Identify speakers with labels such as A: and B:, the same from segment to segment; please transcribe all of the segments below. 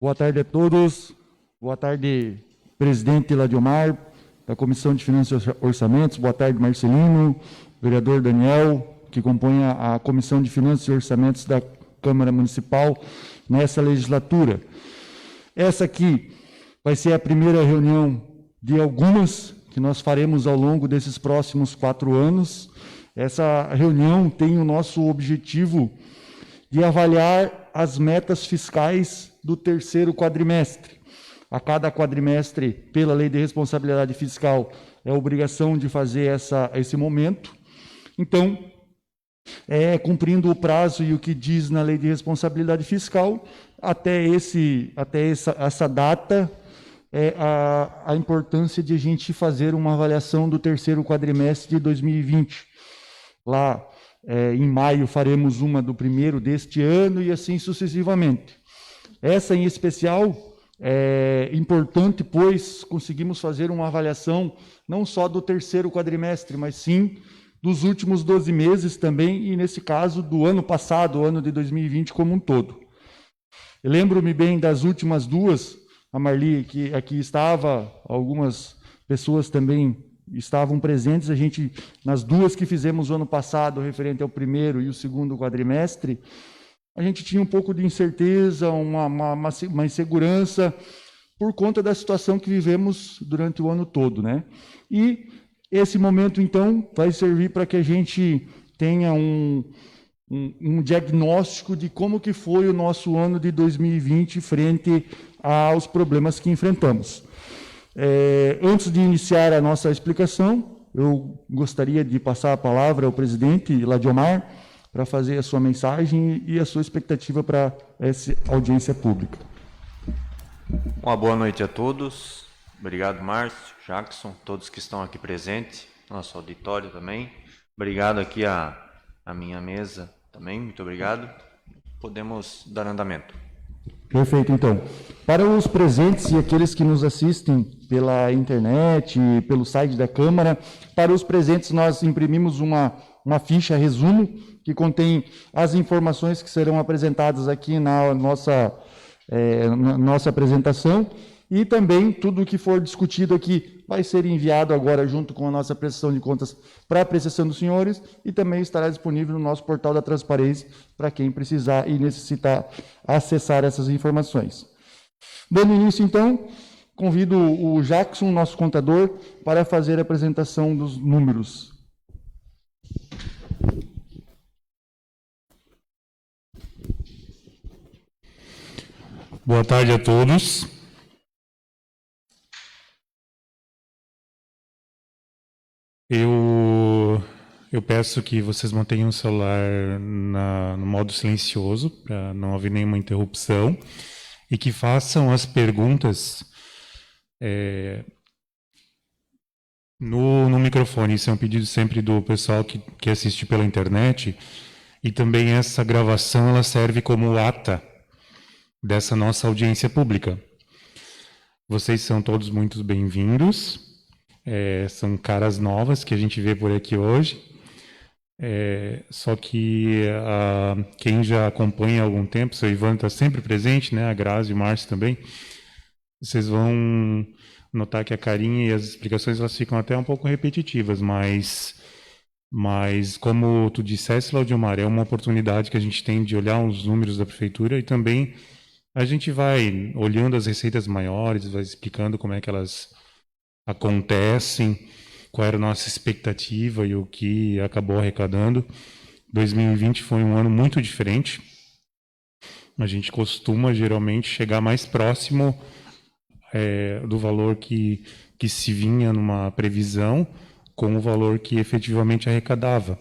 A: Boa tarde a todos. Boa tarde, presidente Ladiomar, da Comissão de Finanças e Orçamentos. Boa tarde, Marcelino, vereador Daniel, que compõe a Comissão de Finanças e Orçamentos da Câmara Municipal nessa legislatura. Essa aqui vai ser a primeira reunião de algumas que nós faremos ao longo desses próximos 4 anos. Essa reunião tem o nosso objetivo de avaliar as metas fiscais do terceiro quadrimestre. A cada quadrimestre, pela Lei de Responsabilidade Fiscal, é obrigação de fazer esse momento. Então, cumprindo o prazo e o que diz na Lei de Responsabilidade Fiscal, até essa data, a importância de a gente fazer uma avaliação do terceiro quadrimestre de 2020. Lá, em maio, faremos uma do primeiro deste ano e assim sucessivamente. Essa, em especial, é importante, pois conseguimos fazer uma avaliação não só do terceiro quadrimestre, mas sim dos últimos 12 meses também, e nesse caso do ano passado, o ano de 2020 como um todo. Eu lembro-me bem das últimas duas, a Marli, que aqui estava, algumas pessoas também estavam presentes, a gente, nas duas que fizemos o ano passado, referente ao primeiro e o segundo quadrimestre, a gente tinha um pouco de incerteza, uma insegurança, por conta da situação que vivemos durante o ano todo, né? E esse momento, então, vai servir para que a gente tenha um diagnóstico de como que foi o nosso ano de 2020 frente aos problemas que enfrentamos. Antes de iniciar a nossa explicação, eu gostaria de passar a palavra ao presidente Ladiomar para fazer a sua mensagem e a sua expectativa para essa audiência pública.
B: Uma boa noite a todos. Obrigado, Márcio, Jackson, todos que estão aqui presentes, nosso auditório também. Obrigado aqui à minha mesa também, muito obrigado. Podemos dar andamento.
A: Perfeito, então. Para os presentes e aqueles que nos assistem pela internet, pelo site da Câmara, para os presentes nós imprimimos uma ficha resumo que contém as informações que serão apresentadas aqui na nossa apresentação, e também tudo o que for discutido aqui vai ser enviado agora junto com a nossa prestação de contas para a apreciação dos senhores, e também estará disponível no nosso portal da transparência para quem precisar e necessitar acessar essas informações. Dando início, então, convido o Jackson, nosso contador, para fazer a apresentação dos números.
C: Boa tarde a todos. Eu peço que vocês mantenham o celular no modo silencioso, para não haver nenhuma interrupção, e que façam as perguntas no microfone. Isso é um pedido sempre do pessoal que assiste pela internet, e também essa gravação ela serve como ata dessa nossa audiência pública. Vocês são todos muito bem-vindos, são caras novas que a gente vê por aqui hoje, só que quem já acompanha há algum tempo, o seu Ivan está sempre presente, né? A Grazi e o Márcio também, vocês vão notar que a carinha e as explicações elas ficam até um pouco repetitivas, mas como tu disseste, Ladiomar, é uma oportunidade que a gente tem de olhar os números da prefeitura, e também a gente vai olhando as receitas maiores, vai explicando como é que elas acontecem, qual era a nossa expectativa e o que acabou arrecadando. 2020 foi um ano muito diferente. A gente costuma, geralmente, chegar mais próximo do valor que se vinha numa previsão com o valor que efetivamente arrecadava.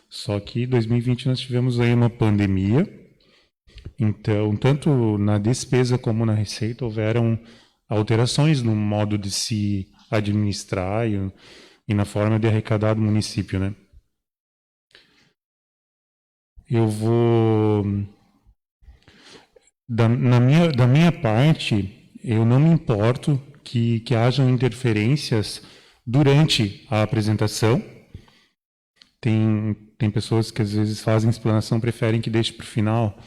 C: Só que em 2020 nós tivemos aí uma pandemia. Então, tanto na despesa como na receita, houveram alterações no modo de se administrar e na forma de arrecadar do município, né? Eu vou... Da minha parte, eu não me importo que hajam interferências durante a apresentação. Tem pessoas que às vezes fazem explanação, preferem que deixe para o final.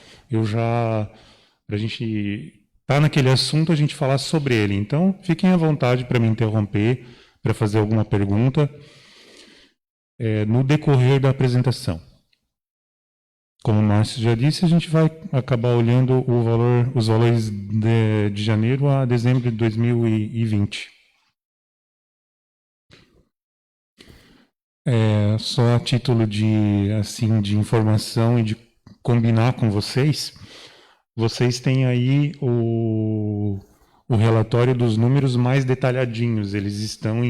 C: Para a gente está naquele assunto, a gente falar sobre ele. Então, fiquem à vontade para me interromper, para fazer alguma pergunta no decorrer da apresentação. Como o Márcio já disse, a gente vai acabar olhando os valores de janeiro a dezembro de 2020. Só a título de informação e de combinar com vocês, vocês têm aí o relatório dos números mais detalhadinhos. Eles estão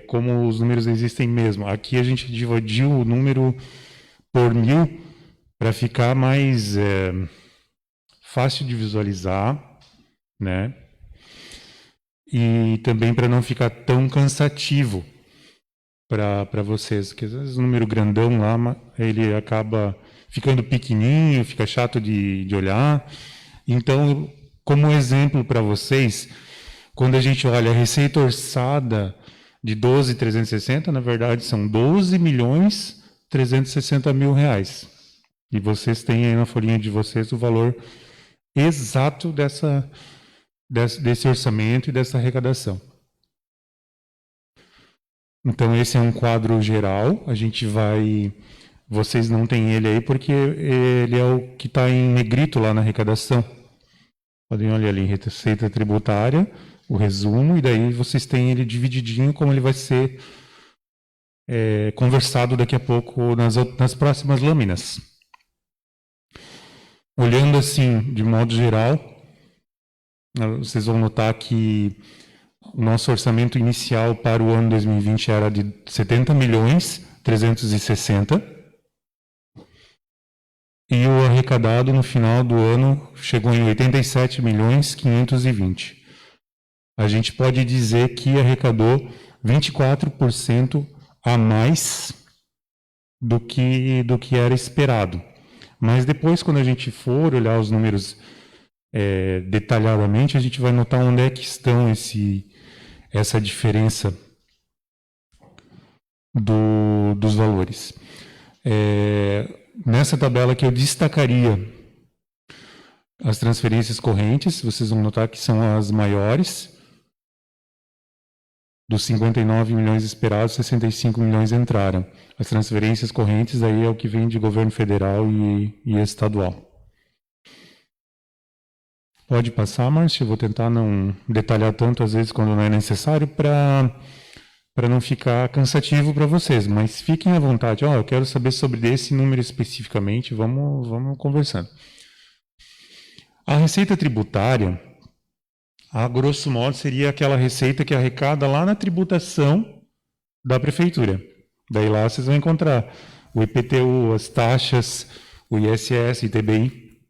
C: como os números existem mesmo. Aqui a gente dividiu o número por 1000 para ficar mais fácil de visualizar, né? E também para não ficar tão cansativo para vocês, porque às vezes o número grandão lá, ele acaba ficando pequenininho, fica chato de olhar. Então, como exemplo para vocês, quando a gente olha a receita orçada de 12.360, na verdade são 12.360.000 reais. E vocês têm aí na folhinha de vocês o valor exato desse orçamento e dessa arrecadação. Então, esse é um quadro geral. A gente vai... Vocês não têm ele aí porque ele é o que está em negrito lá na arrecadação. Podem olhar ali, receita tributária, o resumo, e daí vocês têm ele divididinho, como ele vai ser conversado daqui a pouco nas próximas lâminas. Olhando assim, de modo geral, vocês vão notar que o nosso orçamento inicial para o ano 2020 era de 70.360.000. E o arrecadado no final do ano chegou em 87.520.000. A gente pode dizer que arrecadou 24% a mais do que era esperado. Mas depois, quando a gente for olhar os números detalhadamente, a gente vai notar onde é que estão essa diferença dos valores. Nessa tabela aqui eu destacaria as transferências correntes. Vocês vão notar que são as maiores. Dos 59 milhões esperados, 65 milhões entraram. As transferências correntes aí é o que vem de governo federal e estadual. Pode passar, Márcio. Eu vou tentar não detalhar tanto, às vezes, quando não é necessário, para não ficar cansativo para vocês. Mas fiquem à vontade. Eu quero saber sobre esse número especificamente. Vamos conversando. A receita tributária, a grosso modo, seria aquela receita que arrecada lá na tributação da prefeitura. Daí lá vocês vão encontrar o IPTU, as taxas, o ISS, ITBI.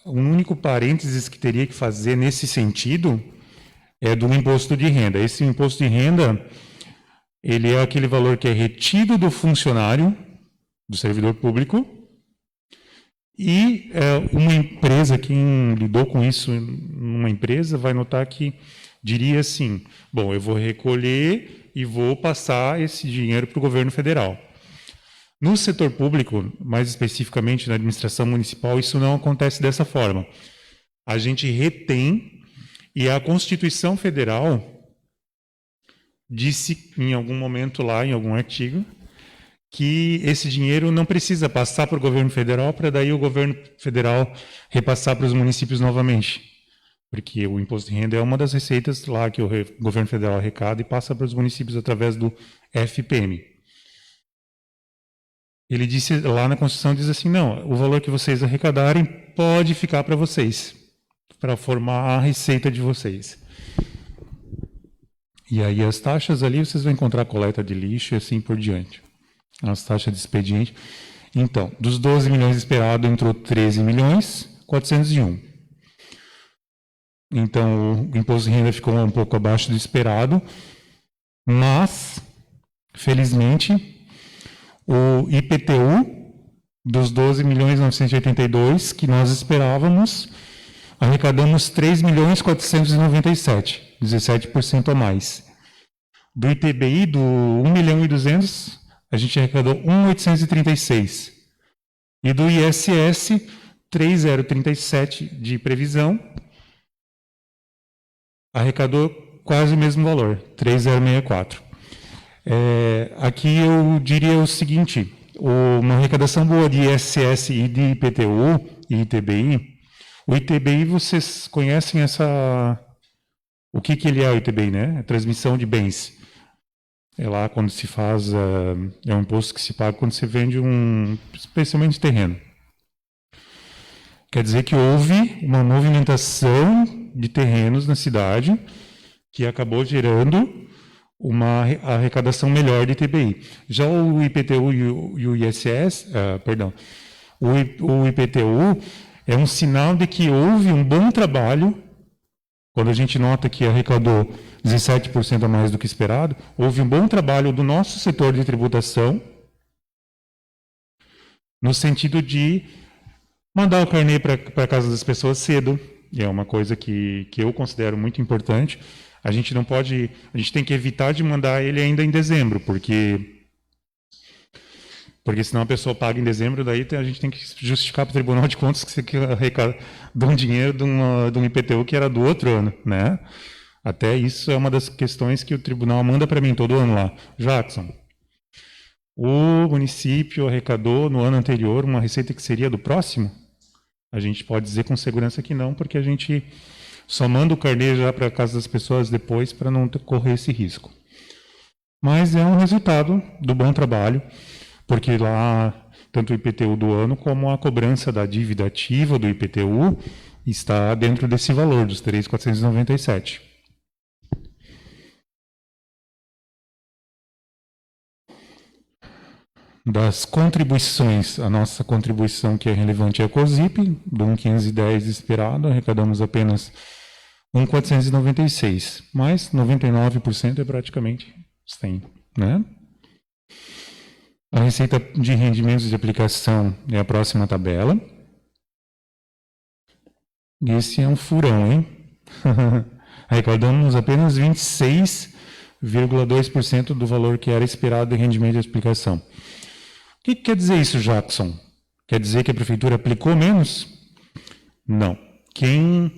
C: Um único parênteses que teria que fazer nesse sentido é do imposto de renda. Esse imposto de renda, ele é aquele valor que é retido do funcionário, do servidor público, e uma empresa, quem lidou com isso numa empresa, vai notar que diria assim, bom, eu vou recolher e vou passar esse dinheiro para o governo federal. No setor público, mais especificamente na administração municipal, isso não acontece dessa forma. A gente retém, e a Constituição Federal disse em algum momento lá, em algum artigo, que esse dinheiro não precisa passar para o governo federal para daí o governo federal repassar para os municípios novamente. Porque o imposto de renda é uma das receitas lá que o governo federal arrecada e passa para os municípios através do FPM. Ele disse lá na Constituição, diz assim, não, o valor que vocês arrecadarem pode ficar para vocês, para formar a receita de vocês. E aí as taxas ali, vocês vão encontrar coleta de lixo e assim por diante. As taxas de expediente. Então, dos 12 milhões esperados, entrou 13.401.000. Então, o imposto de renda ficou um pouco abaixo do esperado, mas, felizmente, o IPTU dos 12.982.000 que nós esperávamos, arrecadamos 3.497.000, 17% a mais. Do ITBI, do 1.200.000, a gente arrecadou 1.836. E do ISS, 3,037 de previsão, arrecadou quase o mesmo valor, 3,064. Aqui eu diria o seguinte, uma arrecadação boa de ISS e de IPTU e ITBI. O ITBI, vocês conhecem o que ele é o ITBI, né? A transmissão de bens. É lá quando se faz, é um imposto que se paga quando se vende especialmente terreno. Quer dizer que houve uma movimentação de terrenos na cidade que acabou gerando uma arrecadação melhor de ITBI. Já o IPTU e o ISS, o IPTU é um sinal de que houve um bom trabalho. Quando a gente nota que arrecadou 17% a mais do que esperado, houve um bom trabalho do nosso setor de tributação no sentido de mandar o carnê para a casa das pessoas cedo. E é uma coisa que eu considero muito importante. A gente tem que evitar de mandar ele ainda em dezembro, porque senão a pessoa paga em dezembro, daí a gente tem que justificar para o Tribunal de Contas que você arrecadou um dinheiro de um IPTU que era do outro ano, né? Até isso é uma das questões que o tribunal manda para mim todo ano lá. Jackson, o município arrecadou no ano anterior uma receita que seria do próximo? A gente pode dizer com segurança que não, porque a gente só manda o carnê já para a casa das pessoas depois para não correr esse risco. Mas é um resultado do bom trabalho, porque lá, tanto o IPTU do ano como a cobrança da dívida ativa do IPTU está dentro desse valor, dos 3.497. Das contribuições, a nossa contribuição que é relevante é a COSIP, do 1.510 esperado, arrecadamos apenas 1.496, mas 99% é praticamente 100, né? A receita de rendimentos de aplicação é a próxima tabela. Esse é um furão, hein? Arrecadamos apenas 26,2% do valor que era esperado de rendimento de aplicação. O que quer dizer isso, Jackson? Quer dizer que a prefeitura aplicou menos? Não. Quem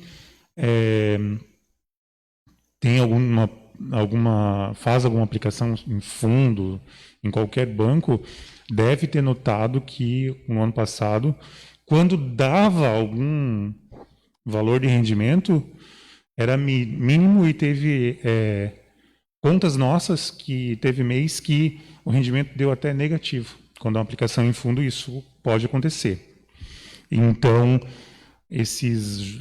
C: faz alguma aplicação em fundo, em qualquer banco, deve ter notado que no ano passado, quando dava algum valor de rendimento, era mínimo e teve contas nossas que teve mês que o rendimento deu até negativo. Quando é uma aplicação em fundo, isso pode acontecer. Então, esses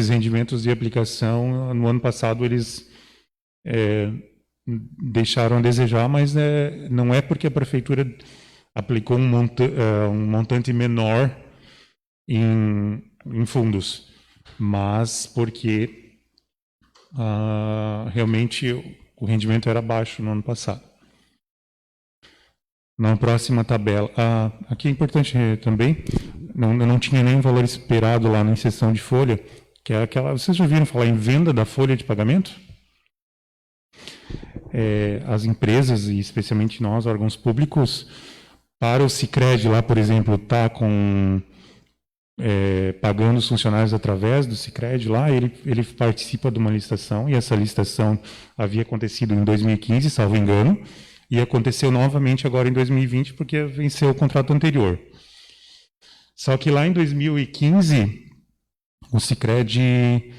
C: rendimentos de aplicação, no ano passado, eles deixaram a desejar, mas não é porque a prefeitura aplicou um montante menor em fundos, mas porque realmente o rendimento era baixo no ano passado. Na próxima tabela, aqui é importante também, não tinha nenhum valor esperado lá na inserção de folha, que é aquela, vocês já ouviram falar em venda da folha de pagamento? As empresas, e especialmente nós, órgãos públicos, para o Sicredi lá, por exemplo, está pagando os funcionários através do Sicredi lá, ele participa de uma licitação, e essa licitação havia acontecido em 2015, salvo engano, e aconteceu novamente agora em 2020, porque venceu o contrato anterior. Só que lá em 2015, o Sicredi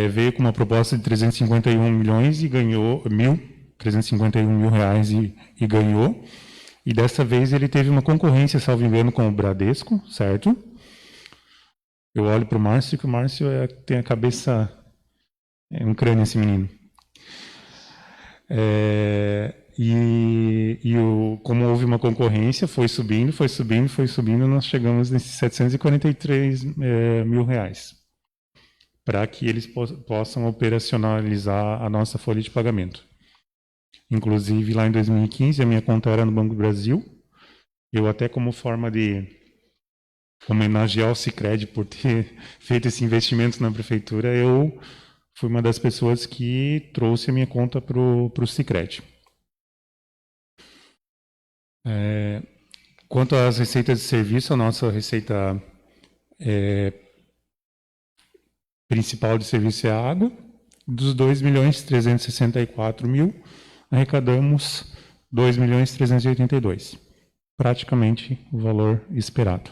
C: veio com uma proposta de 351 milhões e ganhou 351 mil reais e ganhou. E dessa vez ele teve uma concorrência, salvo engano, com o Bradesco, certo? Eu olho para o Márcio, que o Márcio tem a cabeça... um crânio esse menino. Como houve uma concorrência, foi subindo, nós chegamos nesses 743 mil reais, para que eles possam operacionalizar a nossa folha de pagamento. Inclusive, lá em 2015, a minha conta era no Banco do Brasil. Eu até, como forma de homenagear o Sicredi por ter feito esse investimento na prefeitura, eu fui uma das pessoas que trouxe a minha conta para o Sicredi. Quanto às receitas de serviço, a nossa receita principal de serviço é a água. Dos 2.364.000, arrecadamos 2.382.000. Praticamente o valor esperado.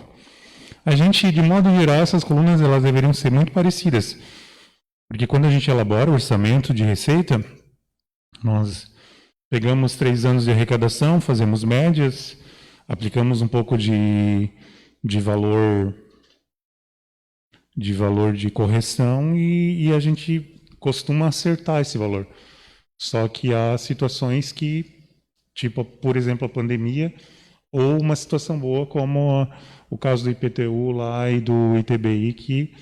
C: A gente, de modo geral, essas colunas elas deveriam ser muito parecidas. Porque quando a gente elabora o orçamento de receita, nós pegamos 3 anos de arrecadação, fazemos médias, aplicamos um pouco de valor de correção e a gente costuma acertar esse valor. Só que há situações que, tipo, por exemplo, a pandemia, ou uma situação boa como o caso do IPTU lá e do ITBI, que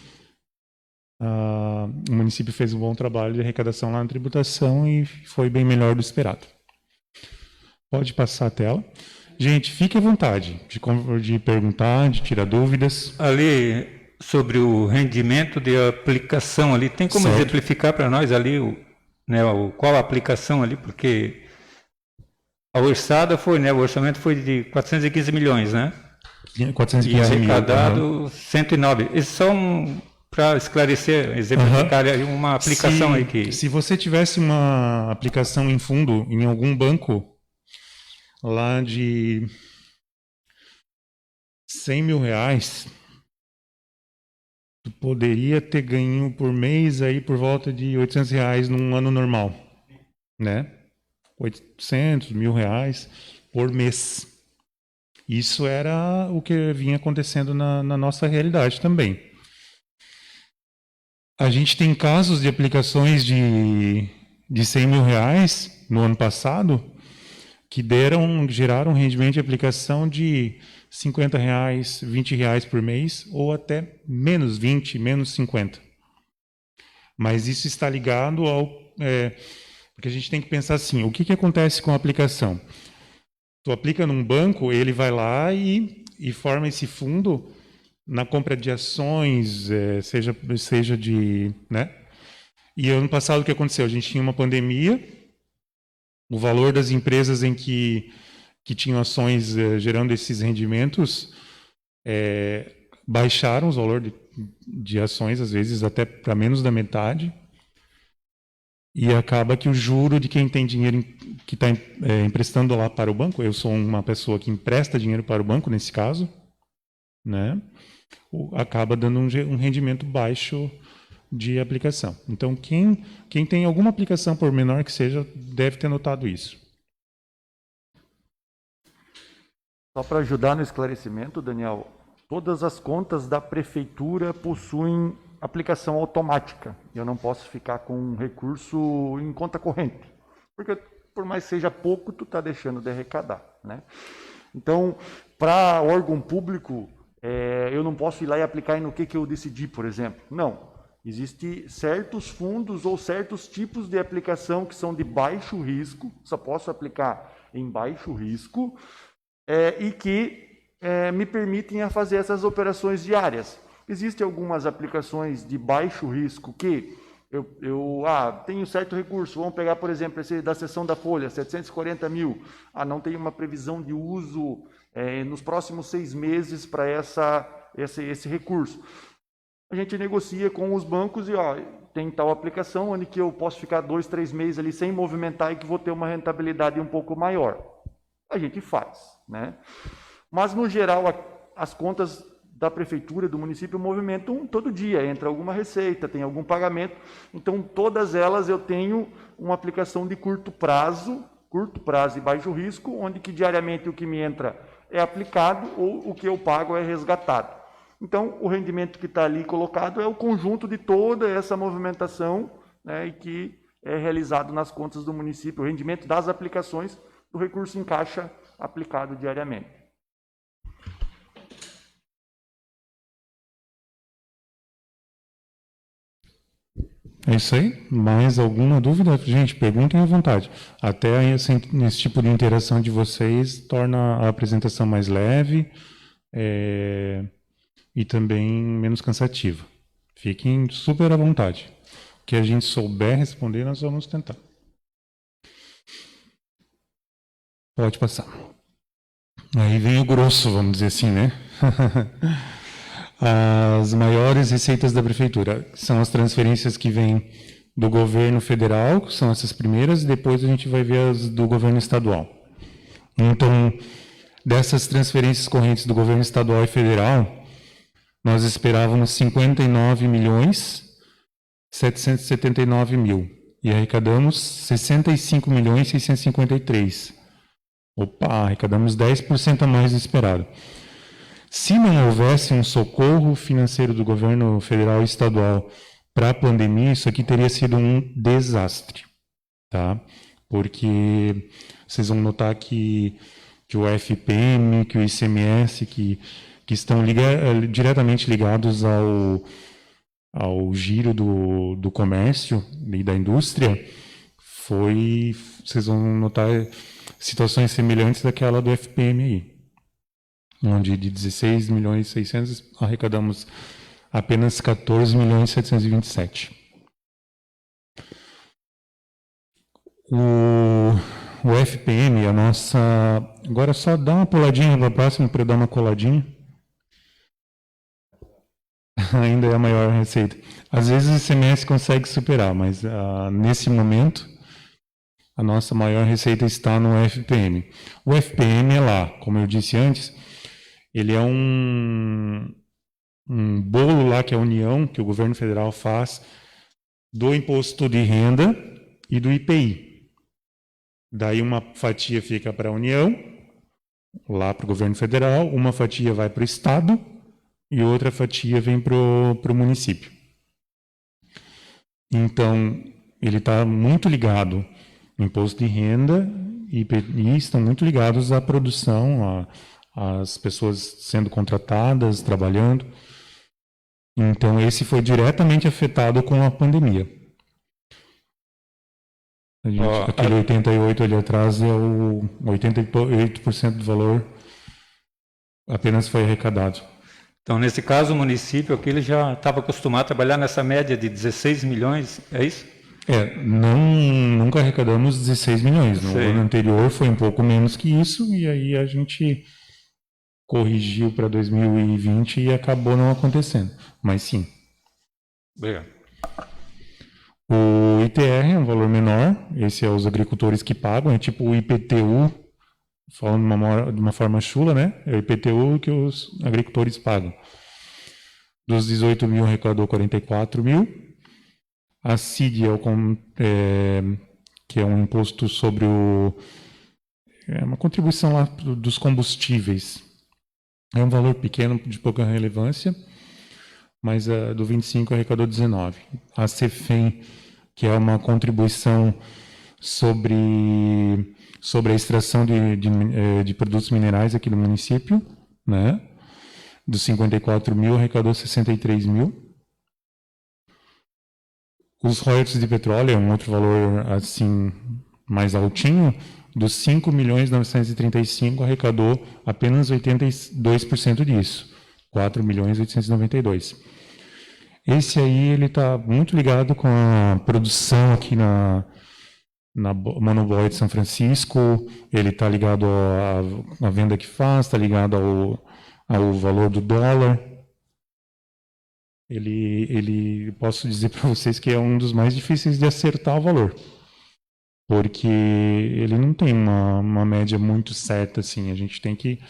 C: o município fez um bom trabalho de arrecadação lá na tributação e foi bem melhor do esperado. Pode passar a tela. Gente, fique à vontade de perguntar, de tirar dúvidas.
D: Ali, sobre o rendimento de aplicação ali, tem como
C: Certo.
D: exemplificar para nós ali qual a aplicação ali, porque a orçada foi, o orçamento foi de 415 milhões, né?
C: 415
D: E
C: mil.
D: arrecadado 109. Isso só para esclarecer, exemplificar ali uma aplicação aí que...
C: Se você tivesse uma aplicação em fundo em algum banco lá de 100 mil reais, tu poderia ter ganho por mês aí por volta de 800 reais num ano normal, né? 800 mil reais por mês. Isso era o que vinha acontecendo na nossa realidade também. A gente tem casos de aplicações de 100 mil reais no ano passado que geraram um rendimento de aplicação de 50 reais, 20 reais por mês, ou até menos 20, menos 50. Mas isso está ligado ao... porque a gente tem que pensar assim, o que acontece com a aplicação? Tu aplica num banco, ele vai lá e forma esse fundo na compra de ações, seja de... né? E ano passado o que aconteceu? A gente tinha uma pandemia, o valor das empresas em que tinham ações gerando esses rendimentos baixaram os valores de ações, às vezes até para menos da metade, e acaba que o juro de quem tem dinheiro que está emprestando lá para o banco, eu sou uma pessoa que empresta dinheiro para o banco nesse caso, né, acaba dando um rendimento baixo de aplicação. Então, quem tem alguma aplicação, por menor que seja, deve ter notado isso.
A: Só para ajudar no esclarecimento, Daniel, todas as contas da prefeitura possuem aplicação automática. Eu não posso ficar com um recurso em conta corrente, porque por mais que seja pouco, tu está deixando de arrecadar, né? Então, para órgão público, eu não posso ir lá e aplicar no que eu decidi, por exemplo. Não. Existem certos fundos ou certos tipos de aplicação que são de baixo risco, só posso aplicar em baixo risco, e que me permitem a fazer essas operações diárias. Existem algumas aplicações de baixo risco que eu tenho certo recurso, vamos pegar, por exemplo, esse da seção da Folha, 740 mil, não tem uma previsão de uso nos próximos 6 meses para esse recurso. A gente negocia com os bancos e tem tal aplicação onde que eu posso ficar 2, 3 meses ali sem movimentar e que vou ter uma rentabilidade um pouco maior. A gente faz, né? Mas, no geral, as contas da prefeitura, do município, movimentam todo dia, entra alguma receita, tem algum pagamento, então todas elas eu tenho uma aplicação de curto prazo e baixo risco, onde que diariamente o que me entra é aplicado ou o que eu pago é resgatado. Então, o rendimento que está ali colocado é o conjunto de toda essa movimentação, né, e que é realizado nas contas do município, o rendimento das aplicações do recurso em caixa aplicado diariamente.
C: É isso aí. Mais alguma dúvida? Gente, perguntem à vontade. Até esse tipo de interação de vocês torna a apresentação mais leve e também menos cansativa. Fiquem super à vontade. O que a gente souber responder, nós vamos tentar. Pode passar. Aí vem o grosso, vamos dizer assim, né? As maiores receitas da prefeitura são as transferências que vêm do governo federal, que são essas primeiras, e depois a gente vai ver as do governo estadual. Então, dessas transferências correntes do governo estadual e federal, nós esperávamos 59.779.000 e arrecadamos 65.653.000. Opa, arrecadamos 10% a mais do esperado. Se não houvesse um socorro financeiro do governo federal e estadual para a pandemia, isso aqui teria sido um desastre, tá? Porque vocês vão notar que o FPM, que o ICMS, que estão diretamente ligados ao giro do comércio e da indústria, vocês vão notar situações semelhantes daquela do FPM aí, onde de 16.600.000 arrecadamos apenas 14.727.000. O FPM, a nossa... Agora só dá uma puladinha para a próxima para eu dar uma coladinha. Ainda é a maior receita. Às vezes o ICMS consegue superar, mas nesse momento a nossa maior receita está no FPM. O FPM é lá, como eu disse antes, ele é um bolo lá que a União, que o governo federal faz, do imposto de renda e do IPI. Daí uma fatia fica para a União, lá para o governo federal, uma fatia vai para o Estado e outra fatia vem para o município. Então, ele está muito ligado, imposto de renda e IPI estão muito ligados à produção, às pessoas sendo contratadas, trabalhando. Então, esse foi diretamente afetado com a pandemia. Aquele 88 ali atrás é o 88% do valor apenas foi arrecadado.
D: Então, nesse caso, o município aqui ele já estava acostumado a trabalhar nessa média de 16 milhões, é isso?
C: Nunca arrecadamos 16 milhões. No ano anterior foi um pouco menos que isso, e aí a gente corrigiu para 2020 e acabou não acontecendo. Mas sim.
D: Obrigado.
C: O ITR é um valor menor, esse é os agricultores que pagam, é tipo o IPTU, falando de uma forma chula, né? É o IPTU que os agricultores pagam. Dos 18 mil arrecadou 44 mil. A CID que é um imposto sobre uma contribuição lá dos combustíveis. É um valor pequeno, de pouca relevância, mas a do 25 arrecadou 19. A CEFEM, que é uma contribuição sobre a extração de produtos minerais aqui no município, né? Dos 54 mil arrecadou 63 mil. Os royalties de petróleo é um outro valor assim mais altinho, dos 5.935.000 arrecadou apenas 82% disso, 4.892.000. Esse aí ele está muito ligado com a produção aqui na Monobloy de São Francisco, ele está ligado à venda que faz, está ligado ao valor do dólar. Posso dizer para vocês que é um dos mais difíceis de acertar o valor, porque ele não tem uma média muito certa assim. A gente tem que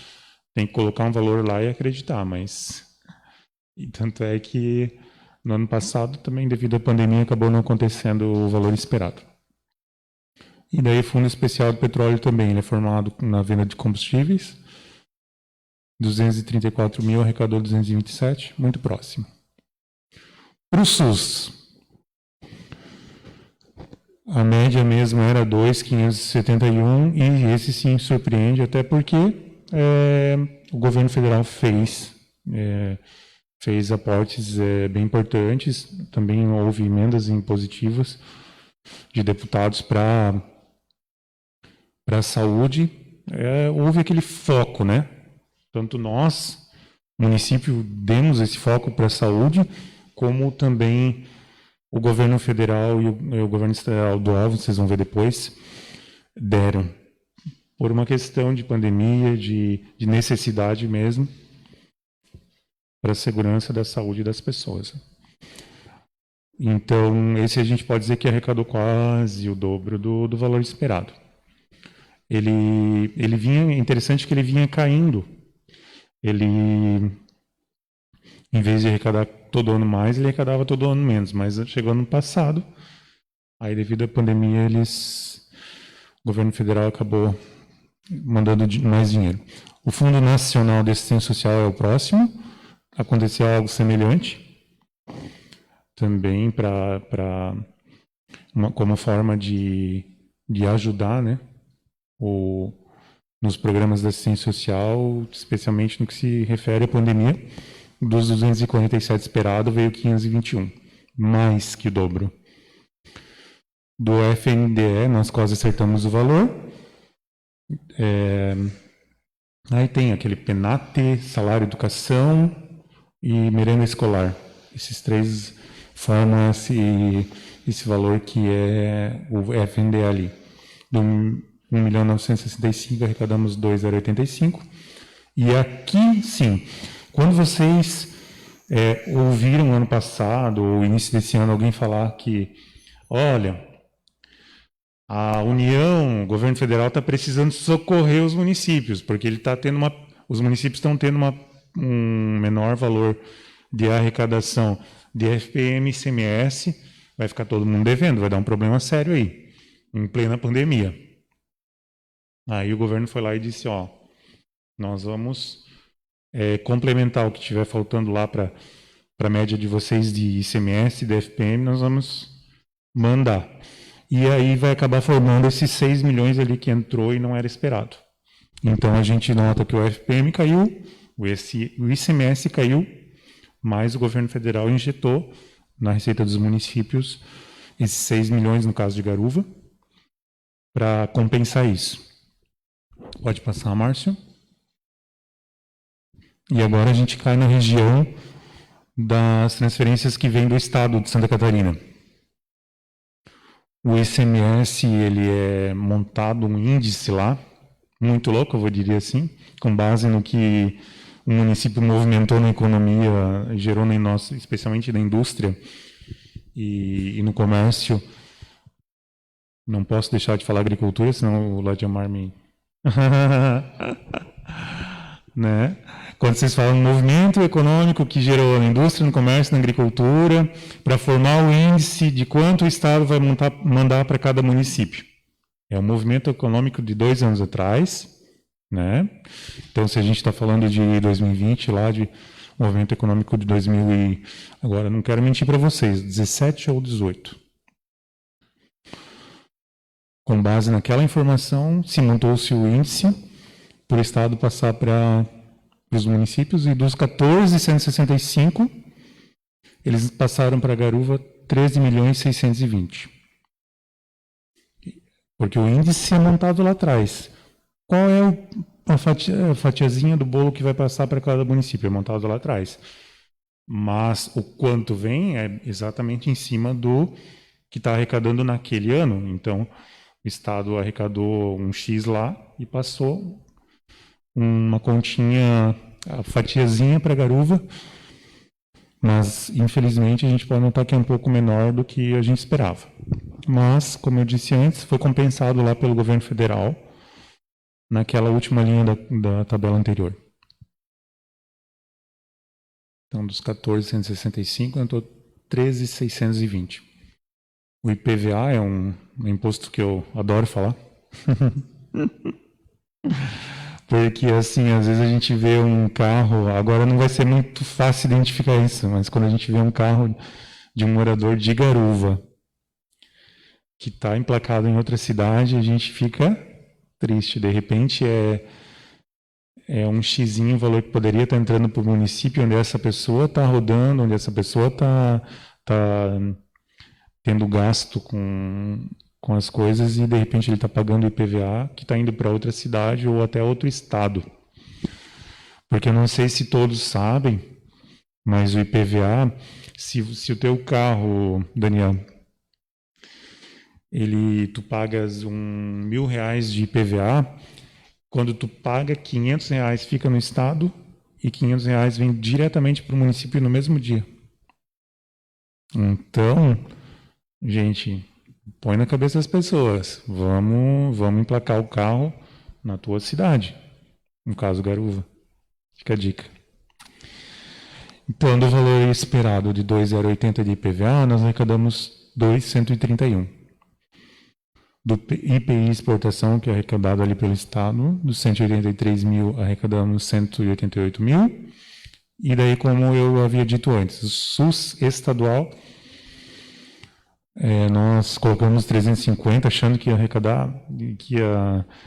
C: colocar um valor lá e acreditar, e tanto é que no ano passado também, devido à pandemia, acabou não acontecendo o valor esperado. E daí o Fundo Especial do Petróleo também, ele é formado na venda de combustíveis, 234 mil, arrecadou 227, muito próximo. Para o SUS, a média mesmo era 2.571, e esse sim surpreende, até porque o governo federal fez aportes bem importantes, também houve emendas impositivas de deputados para a saúde, houve aquele foco, né? Tanto nós, município, demos esse foco para a saúde, como também o governo federal e o governo estadual, vocês vão ver depois, deram. por uma questão de pandemia, de necessidade mesmo, para a segurança da saúde das pessoas. Então, esse a gente pode dizer que arrecadou quase o dobro do valor esperado. Ele vinha, interessante que ele vinha caindo. Ele, em vez de arrecadar todo ano mais, ele arrecadava todo ano menos. Mas chegou ano passado, aí devido à pandemia, o governo federal acabou mandando mais dinheiro. O Fundo Nacional de Assistência Social é o próximo. Aconteceu algo semelhante, também como forma de ajudar, né, nos programas de assistência social, especialmente no que se refere à pandemia. Dos 247 esperado, veio 521, mais que o dobro. Do FNDE, nós quase acertamos o valor. Aí tem aquele PENAT, salário, educação e merenda escolar. Esses três formam esse valor que é o FNDE ali. Do 1.965.000, arrecadamos 2.085. E aqui, sim, quando vocês ouviram ano passado, ou início desse ano, alguém falar que, olha, a União, o governo federal está precisando socorrer os municípios, porque os municípios estão tendo um menor valor de arrecadação de FPM e ICMS, vai ficar todo mundo devendo, vai dar um problema sério aí, em plena pandemia. Aí o governo foi lá e disse, nós vamos complementar o que estiver faltando lá para a média de vocês de ICMS e de FPM, nós vamos mandar. E aí vai acabar formando esses 6 milhões ali que entrou e não era esperado. Então a gente nota que o FPM caiu, o ICMS caiu, mas o governo federal injetou na receita dos municípios esses 6 milhões, no caso de Garuva, para compensar isso. Pode passar, Márcio. E agora a gente cai na região das transferências que vêm do estado de Santa Catarina. O ICMS, ele é montado um índice lá, muito louco, eu diria assim, com base no que o município movimentou na economia, gerou na nossa, especialmente na indústria e no comércio. Não posso deixar de falar agricultura, senão o Ladiamar me... né? Quando vocês falam movimento econômico que gerou na indústria, no comércio, na agricultura, para formar o índice de quanto o Estado vai mandar para cada município. É um movimento econômico de 2 anos atrás, né? Então, se a gente está falando de 2020, lá de movimento econômico de 2000 e... Agora, não quero mentir para vocês, 17 ou 18. Com base naquela informação, se montou-se o índice para o Estado passar para os municípios, e dos 14.165, eles passaram para Garuva 13.620. Porque o índice é montado lá atrás. Qual é a fatiazinha do bolo que vai passar para cada município? É montado lá atrás. Mas o quanto vem é exatamente em cima do que está arrecadando naquele ano. Então, o Estado arrecadou um X lá e passou uma continha, a fatiazinha para Garuva, mas, infelizmente, a gente pode notar que é um pouco menor do que a gente esperava. Mas, como eu disse antes, foi compensado lá pelo governo federal naquela última linha da tabela anterior. Então, dos 14.165, entrou 13.620. O IPVA é um imposto que eu adoro falar. Porque, assim, às vezes a gente vê um carro... Agora não vai ser muito fácil identificar isso, mas quando a gente vê um carro de um morador de Garuva que está emplacado em outra cidade, a gente fica triste. De repente, é um xizinho, o valor que poderia estar entrando para o município onde essa pessoa está rodando, onde essa pessoa está tendo gasto com as coisas, e de repente ele está pagando o IPVA que está indo para outra cidade ou até outro estado. Porque eu não sei se todos sabem, mas o IPVA, se o teu carro, Daniel, tu pagas R$1.000 de IPVA, Quando tu paga R$ 500, fica no Estado e R$ 500 vem diretamente para o município no mesmo dia. Então, gente, põe na cabeça das pessoas. Vamos emplacar o carro na tua cidade. No caso, Garuva. Fica a dica. Então, do valor esperado de 2,080 de IPVA, nós arrecadamos 2,131. Do IPI exportação, que é arrecadado ali pelo Estado, dos 183 mil, arrecadamos 188 mil. E daí, como eu havia dito antes, o SUS estadual, nós colocamos 350, achando que ia arrecadar,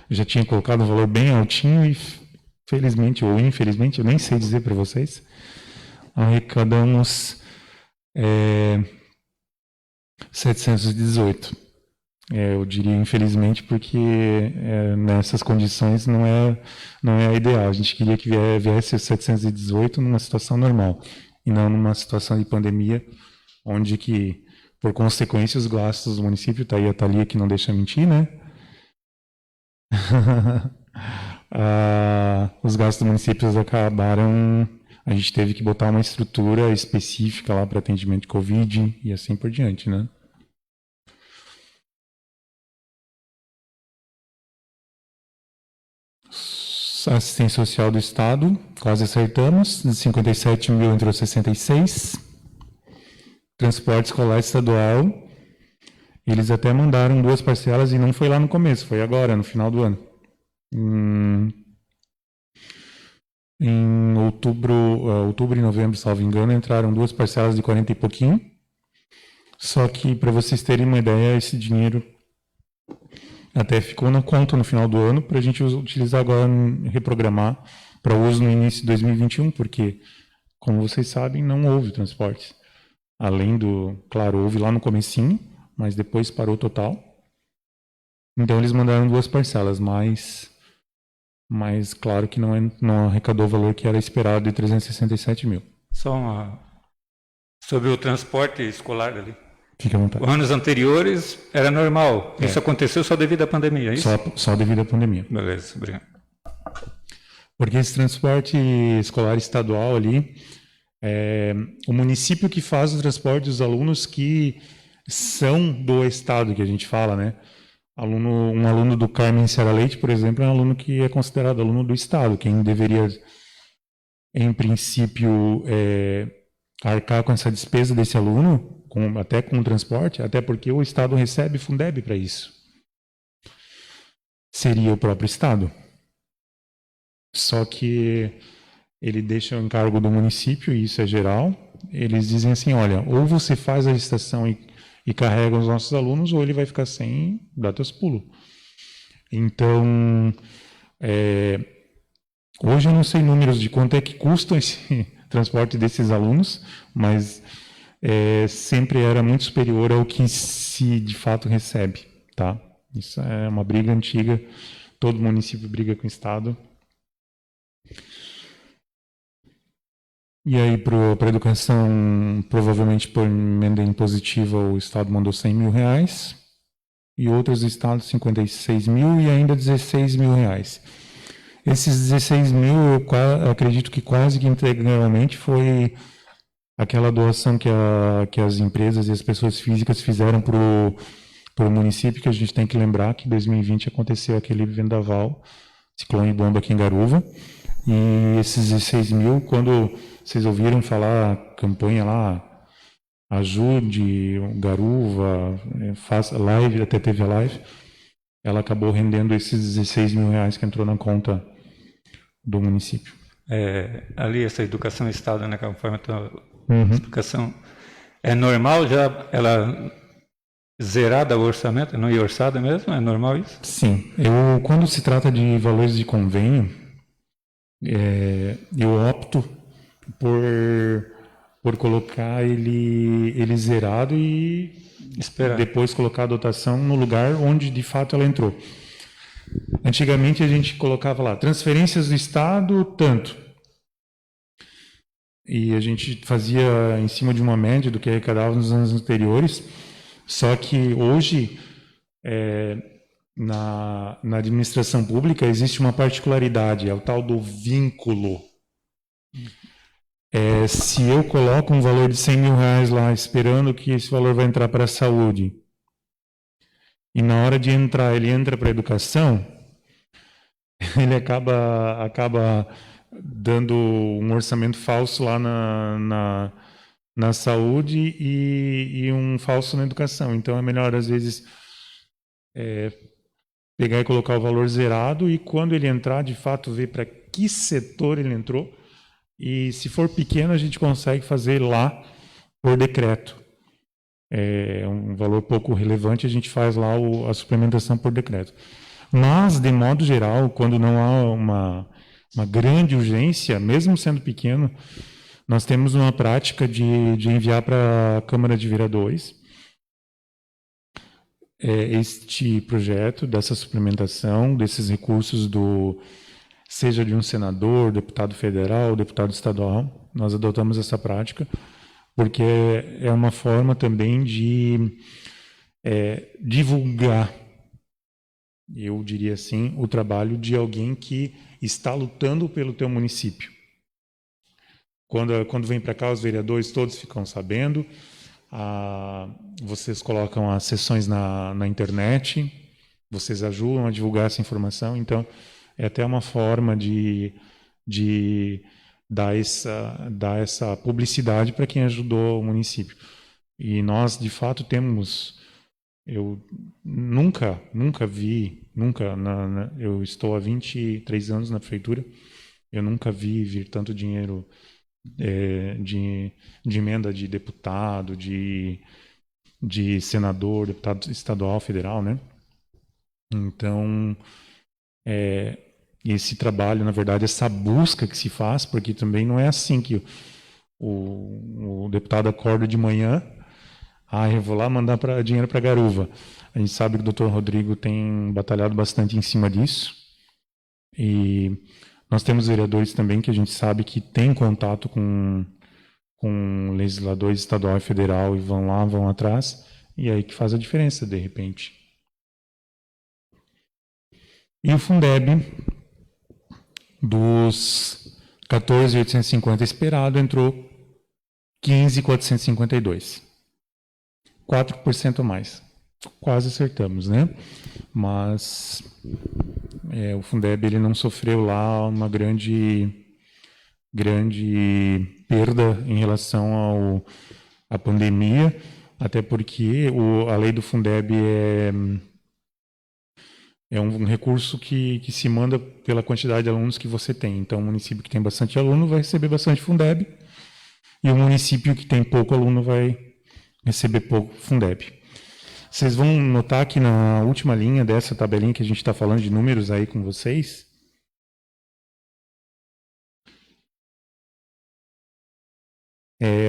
C: já tinha colocado um valor bem altinho e, felizmente ou infelizmente, eu nem sei dizer para vocês, arrecadamos 718. Eu diria infelizmente porque nessas condições não é a ideal. A gente queria que viesse 718 numa situação normal e não numa situação de pandemia, onde que, por consequência, os gastos do município, tá aí a Thalia que não deixa mentir, né? Os gastos do município acabaram, a gente teve que botar uma estrutura específica lá para atendimento de Covid e assim por diante, né? Assistência social do Estado, quase acertamos, de 57 mil entrou 66. Transporte escolar estadual, eles até mandaram 2 parcelas e não foi lá no começo, foi agora, no final do ano. Em outubro e novembro, salvo engano, entraram 2 parcelas de 40 e pouquinho. Só que, para vocês terem uma ideia, esse dinheiro até ficou na conta no final do ano para a gente utilizar agora, reprogramar para uso no início de 2021, porque, como vocês sabem, não houve transportes. Além claro, houve lá no comecinho, mas depois parou total. Então eles mandaram 2 parcelas, mas claro que não arrecadou o valor que era esperado de 367 mil.
D: Só sobre o transporte escolar ali.
C: Fique à vontade.
D: Anos anteriores era normal. Isso aconteceu só devido à pandemia, é isso?
C: Só devido à pandemia.
D: Beleza, obrigado.
C: Porque esse transporte escolar estadual ali, o município que faz o transporte dos alunos que são do estado, que a gente fala, né? Um aluno do Carmen Serra Leite, por exemplo, é um aluno que é considerado aluno do estado. Quem deveria, em princípio, arcar com essa despesa desse aluno, até com o transporte, até porque o estado recebe Fundeb para isso, seria o próprio estado. Só que ele deixa o encargo do município, e isso é geral. Eles dizem assim, olha, ou você faz a licitação e carrega os nossos alunos, ou ele vai ficar sem dar teus pulos. Então, hoje eu não sei números de quanto é que custa esse transporte desses alunos, mas sempre era muito superior ao que se de fato recebe, tá? Isso é uma briga antiga, todo município briga com o estado. E aí, para a educação, provavelmente por emenda impositiva, o Estado mandou R$100 mil, e outros estados 56 mil e ainda 16 mil reais. Esses 16 mil, eu acredito que quase que integralmente foi aquela doação que as empresas e as pessoas físicas fizeram para o município, que a gente tem que lembrar que em 2020 aconteceu aquele vendaval, ciclone bomba aqui em Garuva. E esses 16 mil, quando vocês ouviram falar a campanha lá, ajude, Garuva, faça live, até teve a live, ela acabou rendendo esses 16 mil reais que entrou na conta do município.
D: Ali essa educação Estado, né, conforme a tua explicação, é normal já ela zerada o orçamento, não ir orçada mesmo? É normal isso?
C: Sim. Quando se trata de valores de convênio, eu opto por colocar ele zerado e depois colocar a dotação no lugar onde de fato ela entrou. Antigamente a gente colocava lá, transferências do Estado, tanto. E a gente fazia em cima de uma média do que arrecadava nos anos anteriores, só que hoje na administração pública existe uma particularidade, é o tal do vínculo. Se eu coloco um valor de R$100.000 lá, esperando que esse valor vai entrar para a saúde, e na hora de entrar, ele entra para a educação, ele acaba dando um orçamento falso lá na saúde e um falso na educação. Então, é melhor, às vezes, pegar e colocar o valor zerado e, quando ele entrar, de fato, ver para que setor ele entrou. E, se for pequeno, a gente consegue fazer lá por decreto. Um valor pouco relevante, a gente faz lá a suplementação por decreto. Mas, de modo geral, quando não há uma grande urgência, mesmo sendo pequeno, nós temos uma prática de enviar para a Câmara de Vereadores este projeto dessa suplementação, desses recursos seja de um senador, deputado federal, deputado estadual. Nós adotamos essa prática porque é uma forma também de divulgar, eu diria assim, o trabalho de alguém que está lutando pelo teu município. Quando vem para cá, os vereadores todos ficam sabendo. Vocês colocam as sessões na internet, vocês ajudam a divulgar essa informação. Então, é até uma forma de dar essa publicidade para quem ajudou o município. E nós, de fato, temos... Eu nunca vi, eu estou há 23 anos na prefeitura, eu nunca vi vir tanto dinheiro de emenda de deputado, de senador, deputado estadual, federal, né? Então, esse trabalho, na verdade, essa busca que se faz, porque também não é assim que o deputado acorda de manhã, eu vou lá mandar dinheiro para Garuva. A gente sabe que o Dr. Rodrigo tem batalhado bastante em cima disso. E nós temos vereadores também que a gente sabe que têm contato com legisladores estadual e federal e vão lá, vão atrás, e aí que faz a diferença, de repente. E o Fundeb, dos 14.850 esperado, entrou 15.452. 4% a mais. Quase acertamos, né? Mas o Fundeb ele não sofreu lá uma grande perda em relação à pandemia, até porque a lei do Fundeb é um recurso que se manda pela quantidade de alunos que você tem. Então, o município que tem bastante aluno vai receber bastante Fundeb, e o município que tem pouco aluno vai receber pouco Fundeb. Vocês vão notar que na última linha dessa tabelinha que a gente está falando de números aí com vocês,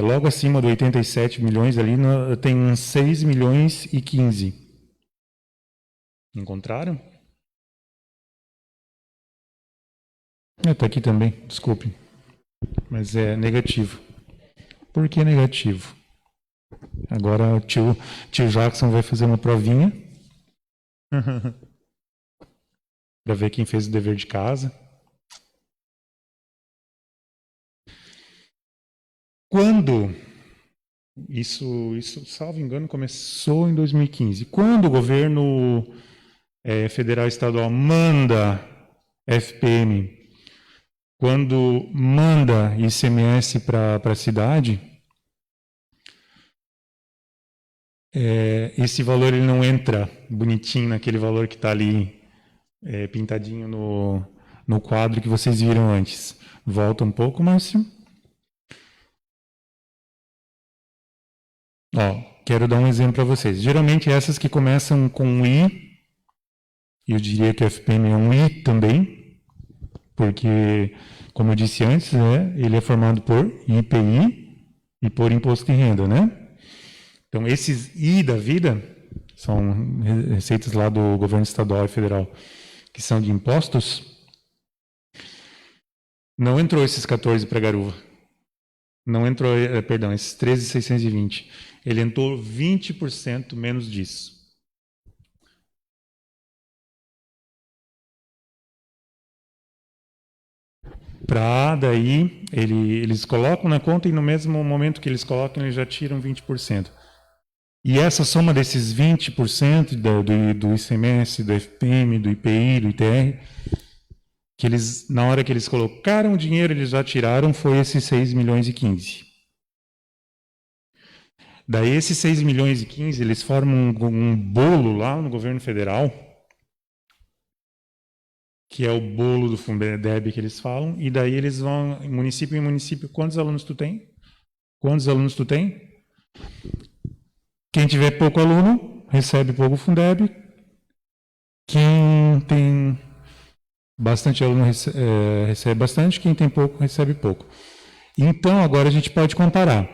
C: logo acima do 87 milhões ali, tem uns 6 milhões e 15. Encontraram? Está aqui também, desculpe. Mas é negativo. Por que negativo? Agora o tio Jackson vai fazer uma provinha para ver quem fez o dever de casa. Quando isso, salvo engano, começou em 2015. Quando o governo federal e estadual manda FPM, quando manda ICMS para a cidade, esse valor ele não entra bonitinho naquele valor que está ali pintadinho no quadro que vocês viram antes. Volta um pouco, Márcio. Quero dar um exemplo para vocês. Geralmente essas que começam com I, eu diria que o FPM é um I também, porque, como eu disse antes, ele é formado por IPI e por imposto de renda, né? Então, esses I da vida são receitas lá do governo estadual e federal, que são de impostos. Não entrou esses 14 para Garuva. Não entrou, perdão, esses 13.620. Ele entrou 20% menos disso. para daí eles colocam na conta e no mesmo momento que eles colocam, eles já tiram 20%. E essa soma desses 20% do ICMS, do FPM, do IPI, do ITR, que eles, na hora que eles colocaram o dinheiro, eles já tiraram, foi esses 6 milhões e 15. Daí esses 6 milhões e 15, eles formam um bolo lá no governo federal, que é o bolo do Fundeb que eles falam, e daí eles vão, município em município, quantos alunos tu tem? Quantos alunos tu tem? Quem tiver pouco aluno, recebe pouco Fundeb. Quem tem bastante aluno, recebe bastante. Quem tem pouco, recebe pouco. Então, agora a gente pode comparar.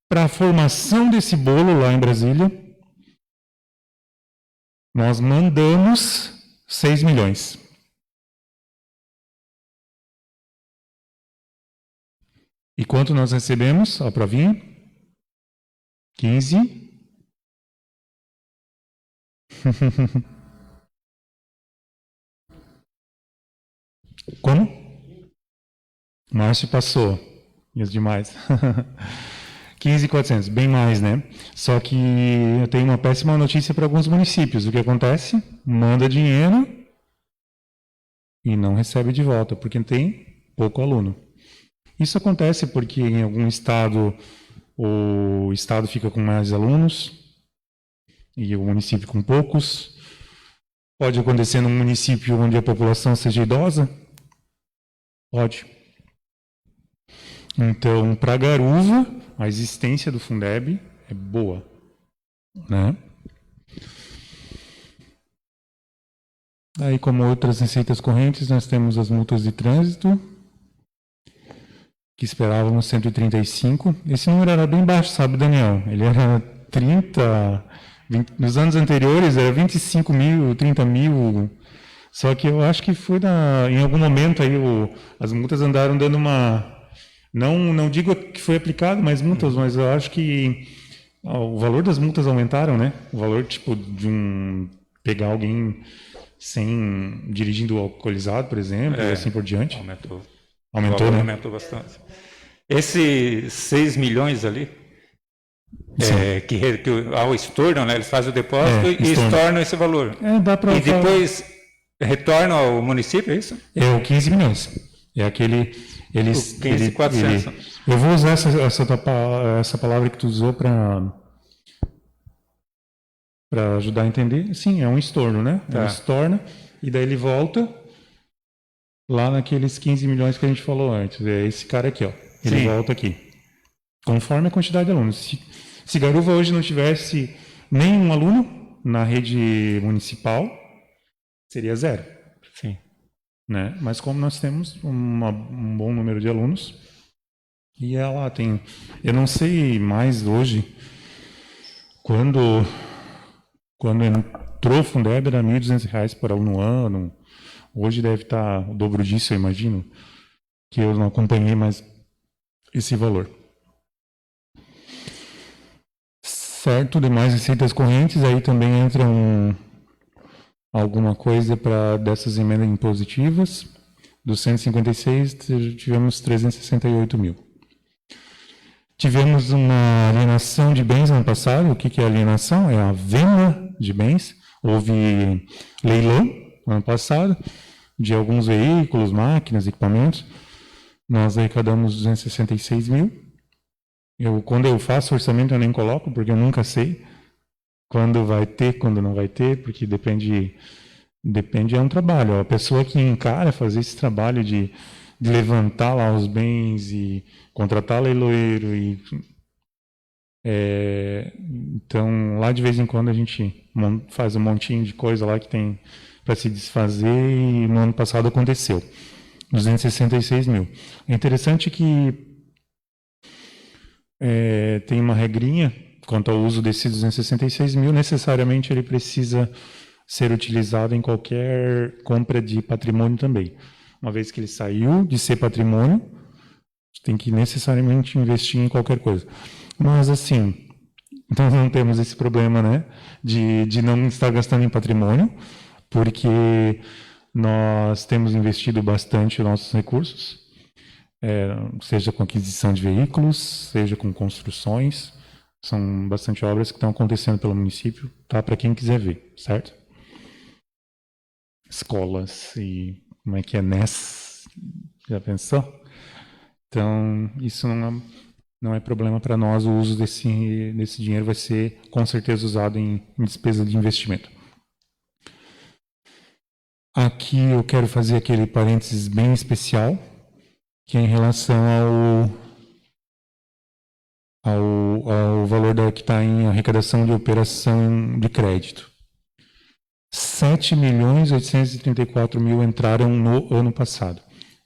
C: Para a formação desse bolo lá em Brasília, nós mandamos 6 milhões. E quanto nós recebemos? A provinha? 15. Como? Márcio passou. E os demais? 15.400, bem mais, né? Só que eu tenho uma péssima notícia para alguns municípios. O que acontece? Manda dinheiro e não recebe de volta, porque tem pouco aluno. Isso acontece porque em algum estado o estado fica com mais alunos e o município com poucos. Pode acontecer num município onde a população seja idosa? Pode. Então, para Garuva, a existência do Fundeb é boa, né? Aí, como outras receitas correntes, nós temos as multas de trânsito, que esperávamos 135. Esse número era bem baixo, sabe, Daniel? Ele era 20, nos anos anteriores era 25 mil, 30 mil. Só que eu acho que foi em algum momento aí as multas andaram dando uma... Não digo que foi aplicado mais multas, mas eu acho que o valor das multas aumentaram, né? O valor, tipo, de pegar alguém dirigindo alcoolizado, por exemplo, e assim por diante. Aumentou, né?
D: Aumentou bastante. Esses 6 milhões ali, que ao estornam, né? Eles fazem o depósito e estornam esse valor.
C: Dá pra
D: e depois retornam ao município, é isso?
C: É o 15 milhões. É aquele...
D: O 15.400.
C: Eu vou usar essa palavra que tu usou para ajudar a entender. Sim, é um estorno, né?
D: Tá.
C: Estorna, e daí ele volta lá naqueles 15 milhões que a gente falou antes. É esse cara aqui, ó. Ele volta aqui. Conforme a quantidade de alunos. Se Garuva hoje não tivesse nenhum aluno na rede municipal, seria 0.
D: Sim.
C: Né? Mas como nós temos um bom número de alunos, e ela tem... Eu não sei mais hoje, quando entrou o Fundeb era R$ 1.200 por aluno ano, hoje deve estar o dobro disso, eu imagino, que eu não acompanhei mais esse valor. Certo, demais receitas correntes, aí também entram alguma coisa dessas emendas impositivas. Dos 156, tivemos 368 mil. Tivemos uma alienação de bens ano passado. O que é alienação? É a venda de bens. Houve leilão ano passado de alguns veículos, máquinas, equipamentos. Nós arrecadamos 266 mil. Quando eu faço orçamento, eu nem coloco, porque eu nunca sei quando vai ter, quando não vai ter, porque depende, é um trabalho. A pessoa que encara fazer esse trabalho de levantar lá os bens e contratar leiloeiro então lá de vez em quando a gente faz um montinho de coisa lá que tem para se desfazer, e no ano passado aconteceu 266 mil. É interessante que tem uma regrinha quanto ao uso desses 266 mil. Necessariamente ele precisa ser utilizado em qualquer compra de patrimônio também. Uma vez que ele saiu de ser patrimônio, tem que necessariamente investir em qualquer coisa. Mas assim, nós não temos esse problema, né, de não estar gastando em patrimônio, porque nós temos investido bastante os nossos recursos. seja com aquisição de veículos, seja com construções. São bastante obras que estão acontecendo pelo município, tá? Para quem quiser ver, certo? Escolas e como é que é NES, já pensou? Então, isso não é problema para nós. O uso desse dinheiro vai ser, com certeza, usado em despesa de investimento. Aqui eu quero fazer aquele parênteses bem especial, que é em relação ao valor que está em arrecadação de operação de crédito. 7.834.000 entraram no ano passado.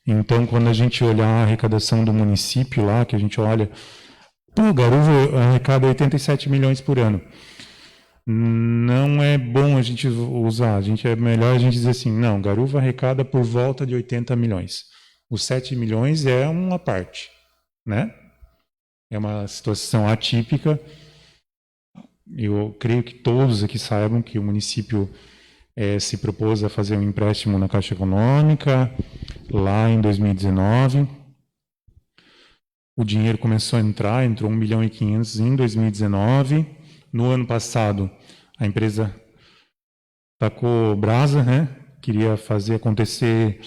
C: Então, quando a gente olhar a arrecadação do município lá, que a gente olha, Garuva arrecada 87 milhões por ano. Não é bom a gente usar, é melhor a gente dizer assim, não, Garuva arrecada por volta de 80 milhões. Os 7 milhões é uma parte, né? É uma situação atípica. Eu creio que todos aqui saibam que o município se propôs a fazer um empréstimo na Caixa Econômica, lá em 2019. O dinheiro começou a entrar, entrou 1,5 milhão em 2019. No ano passado, a empresa tacou brasa, né? Queria fazer acontecer,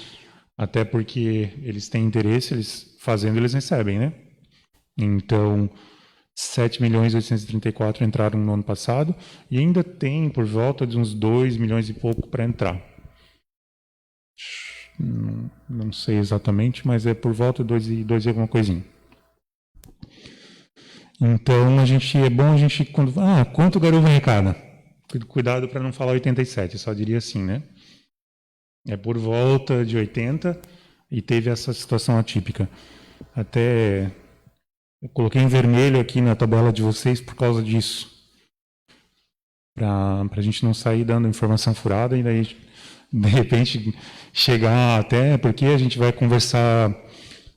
C: até porque eles têm interesse, eles recebem, né? Então, 7.834.000 entraram no ano passado e ainda tem por volta de uns 2 milhões e pouco para entrar. Não sei exatamente, mas é por volta de 2 e alguma coisinha. Então, é bom a gente, quanto o Garuva arrecada? Cuidado para não falar 87, eu só diria assim, né? É por volta de 80 e teve essa situação atípica. Até eu coloquei em vermelho aqui na tabela de vocês por causa disso. Para a gente não sair dando informação furada e daí, de repente, chegar até... Porque a gente vai conversar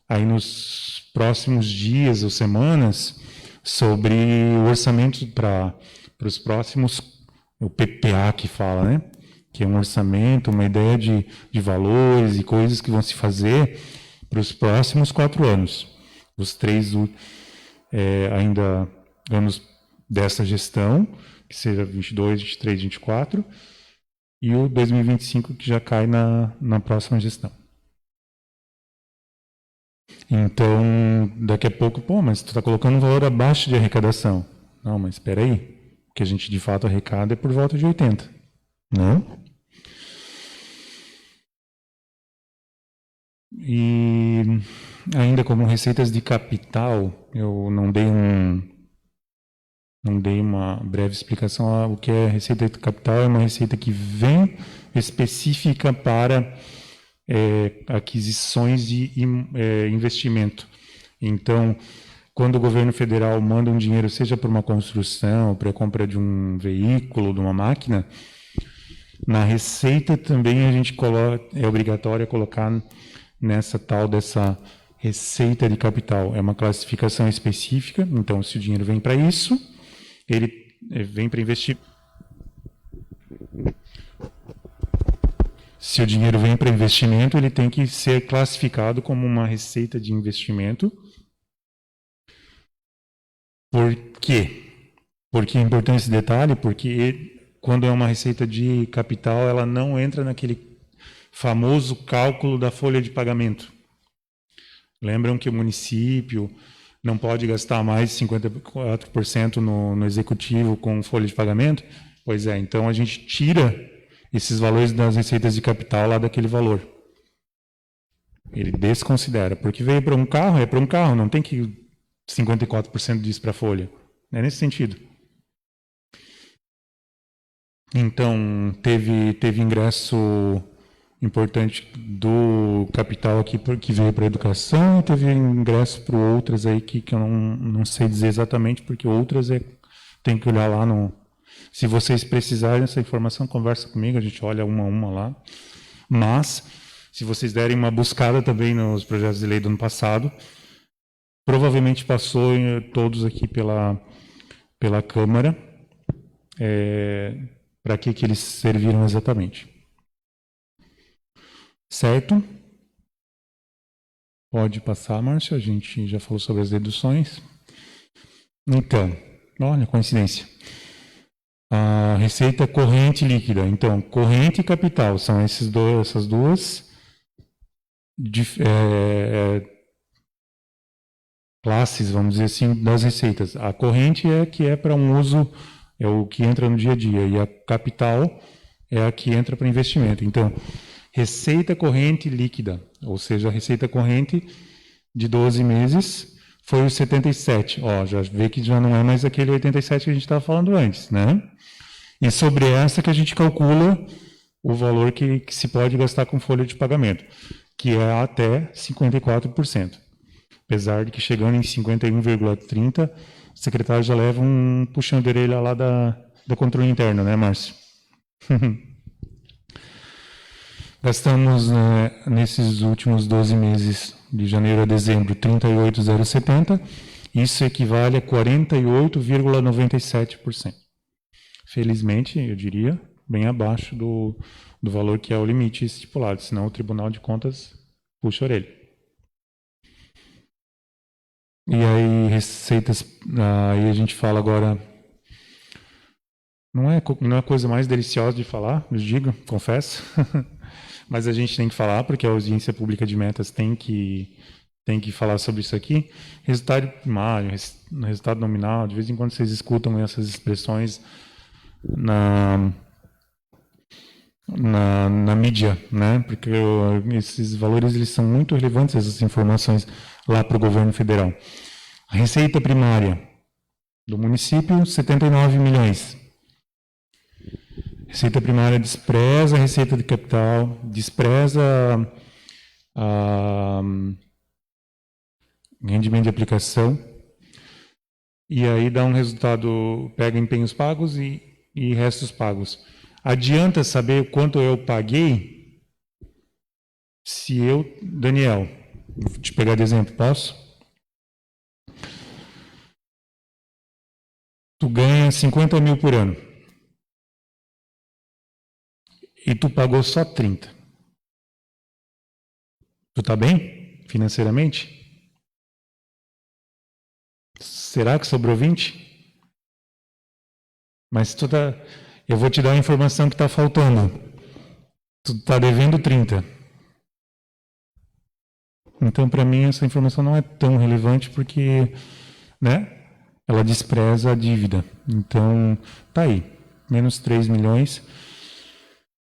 C: aí nos próximos dias ou semanas sobre o orçamento para os próximos... O PPA que fala, né? Que é um orçamento, uma ideia de valores e coisas que vão se fazer para os próximos 4 anos. Os 3 ainda anos dessa gestão, que seja 22, 23, 24, e o 2025 que já cai na próxima gestão. Então, daqui a pouco, mas tu está colocando um valor abaixo de arrecadação. Não, mas espera aí. O que a gente de fato arrecada é por volta de 80. Não? E ainda como receitas de capital, eu não dei uma breve explicação. O que é receita de capital é uma receita que vem específica para aquisições de investimento. Então, quando o governo federal manda um dinheiro, seja para uma construção, para a compra de um veículo, de uma máquina, na receita também a gente é obrigatório colocar dessa receita de capital. É uma classificação específica, então se o dinheiro vem para isso, ele vem para investir. Se o dinheiro vem para investimento, ele tem que ser classificado como uma receita de investimento. Por quê? Porque é importante esse detalhe, porque quando é uma receita de capital, ela não entra naquele famoso cálculo da folha de pagamento. Lembram que o município não pode gastar mais de 54% no executivo com folha de pagamento? Pois é, então a gente tira esses valores das receitas de capital lá daquele valor. Ele desconsidera, porque veio para um carro, é para um carro, não tem que 54% disso para a folha. É nesse sentido. Então, teve ingresso importante do capital aqui que veio para a educação, e teve ingresso para outras aí que eu não sei dizer exatamente, porque outras tem que olhar lá no... Se vocês precisarem dessa informação, conversa comigo, a gente olha uma a uma lá. Mas, se vocês derem uma buscada também nos projetos de lei do ano passado, provavelmente passou todos aqui pela Câmara, para que eles serviram exatamente. Certo? Pode passar, Márcio, a gente já falou sobre as deduções. Então, olha, coincidência. A receita corrente líquida. Então, corrente e capital são essas duas classes, vamos dizer assim, das receitas. A corrente é a que é para um uso, é o que entra no dia a dia, e a capital é a que entra para investimento. Então, receita corrente líquida, ou seja, a receita corrente de 12 meses foi os 77. Ó, já vê que já não é mais aquele 87 que a gente estava falando antes, né? E sobre essa que a gente calcula o valor que se pode gastar com folha de pagamento, que é até 54%. Apesar de que chegando em 51,30%, o secretário já leva um puxão de orelha lá da controle interno, né, Márcio? Gastamos, nesses últimos 12 meses, de janeiro a dezembro, 38,070. Isso equivale a 48,97%. Felizmente, eu diria, bem abaixo do valor que é o limite estipulado, senão o Tribunal de Contas puxa a orelha. E aí, receitas, aí a gente fala agora, não é a coisa mais deliciosa de falar, eu digo, confesso, mas a gente tem que falar, porque a audiência pública de metas tem que falar sobre isso aqui. Resultado primário, resultado nominal, de vez em quando vocês escutam essas expressões na mídia, né? Porque esses valores eles são muito relevantes, essas informações lá para o governo federal. A receita primária do município, 79 milhões. Receita primária despreza a receita de capital, despreza rendimento de aplicação, e aí dá um resultado, pega empenhos pagos e restos pagos. Adianta saber quanto eu paguei se eu, Daniel, vou te pegar de exemplo, posso? Tu ganha 50 mil por ano e tu pagou só 30. Tu tá bem financeiramente? Será que sobrou 20? Mas eu vou te dar a informação que está faltando. Tu está devendo 30. Então, para mim, essa informação não é tão relevante porque, né, ela despreza a dívida. Então, tá aí, menos 3 milhões.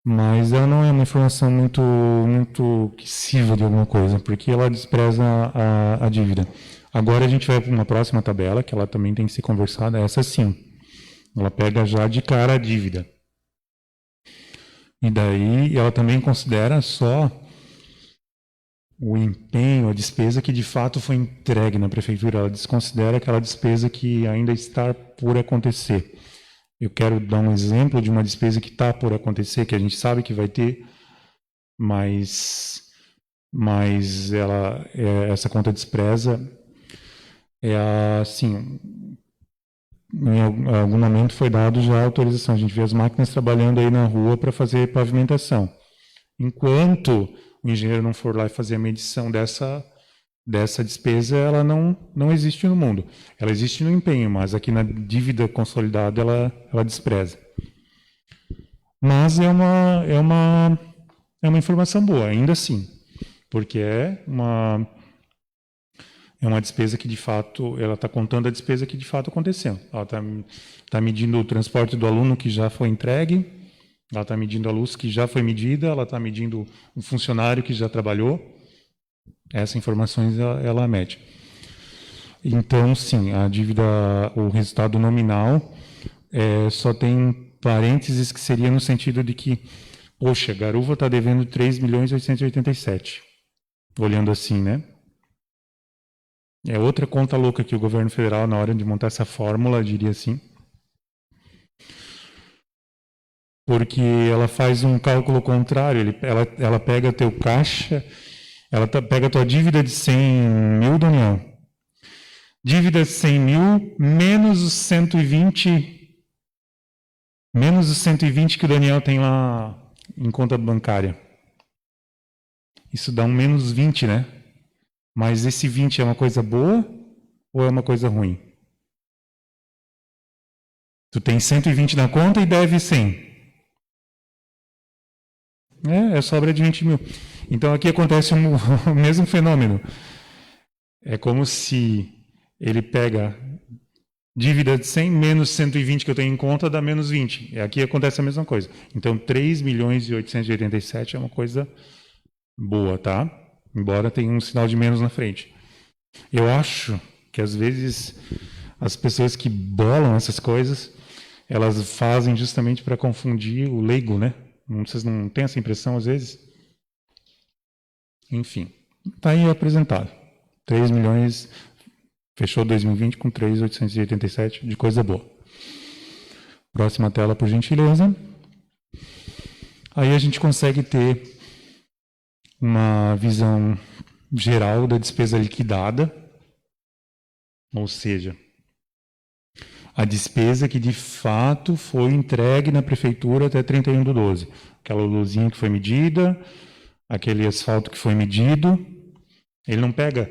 C: Mas ela não é uma informação muito que sirva de alguma coisa, porque ela despreza a dívida. Agora a gente vai para uma próxima tabela, que ela também tem que ser conversada, essa sim. Ela pega já de cara a dívida. E daí ela também considera só o empenho, a despesa que de fato foi entregue na prefeitura. Ela desconsidera aquela despesa que ainda está por acontecer. Eu quero dar um exemplo de uma despesa que está por acontecer, que a gente sabe que vai ter, mas essa conta despreza assim, em algum momento foi dado já a autorização. A gente vê as máquinas trabalhando aí na rua para fazer pavimentação. Enquanto o engenheiro não for lá e fazer a medição dessa despesa, ela não existe no mundo. Ela existe no empenho, mas aqui na dívida consolidada ela despreza. Mas é uma informação boa, ainda assim, porque é uma despesa que de fato, ela está contando a despesa que de fato aconteceu. Ela está medindo o transporte do aluno que já foi entregue, ela está medindo a luz que já foi medida, ela está medindo um funcionário que já trabalhou. Essas informações ela mede. Então, sim, a dívida, o resultado nominal só tem parênteses que seria no sentido de que, poxa, Garuva está devendo 3.887.000, olhando assim, né? É outra conta louca que o governo federal, na hora de montar essa fórmula, diria assim. Porque ela faz um cálculo contrário, ela pega teu caixa, ela pega a tua dívida de 100 mil, Daniel. Dívida de 100 mil menos os 120 que o Daniel tem lá em conta bancária. Isso dá um menos 20, né? Mas esse 20 é uma coisa boa ou é uma coisa ruim? Tu tem 120 na conta e deve 100. É sobra de 20 mil. Então aqui acontece o mesmo fenômeno. É como se ele pega dívida de 100 menos 120 que eu tenho em conta dá menos 20. Aqui acontece a mesma coisa. Então 3 milhões e 887 é uma coisa boa, tá? Embora tenha um sinal de menos na frente. Eu acho que às vezes as pessoas que bolam essas coisas, elas fazem justamente para confundir o leigo, né? Vocês não têm essa impressão às vezes? Enfim, está aí apresentado. 3 milhões, fechou 2020 com 3.887 de coisa boa. Próxima tela, por gentileza. Aí a gente consegue ter uma visão geral da despesa liquidada, ou seja, a despesa que de fato foi entregue na prefeitura até 31/12. Aquela luzinha que foi medida, aquele asfalto que foi medido. Ele não pega,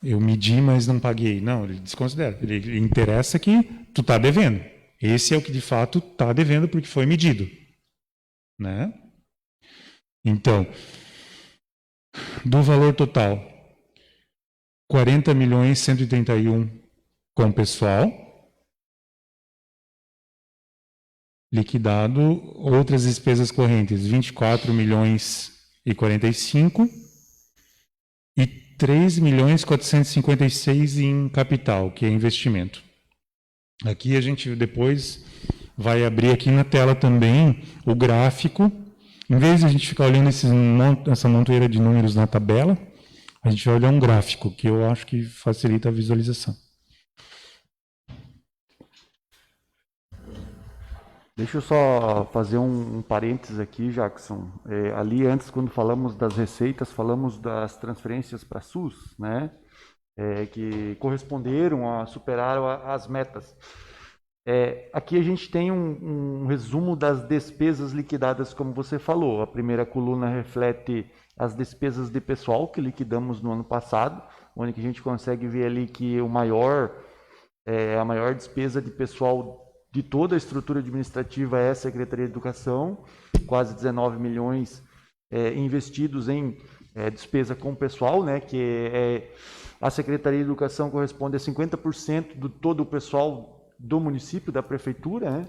C: eu medi, mas não paguei. Não, ele desconsidera. Ele interessa que tu está devendo. Esse é o que de fato está devendo porque foi medido. Né? Então, do valor total, 40.131 com pessoal, liquidado, outras despesas correntes, 24.045 e 3.456 em capital, que é investimento. Aqui a gente depois vai abrir aqui na tela também o gráfico. Em vez de a gente ficar olhando essa montoeira de números na tabela, a gente vai olhar um gráfico, que eu acho que facilita a visualização.
A: Deixa eu só fazer um parênteses aqui, Jackson. Ali antes, quando falamos das receitas, falamos das transferências para SUS, né? Que corresponderam, superaram as metas. Aqui a gente tem um resumo das despesas liquidadas, como você falou. A primeira coluna reflete as despesas de pessoal que liquidamos no ano passado, onde que a gente consegue ver ali que a maior despesa de pessoal de toda a estrutura administrativa é a Secretaria de Educação, quase 19 milhões investidos em despesa com pessoal, né, que a Secretaria de Educação corresponde a 50% de todo o pessoal do município, da prefeitura. Né?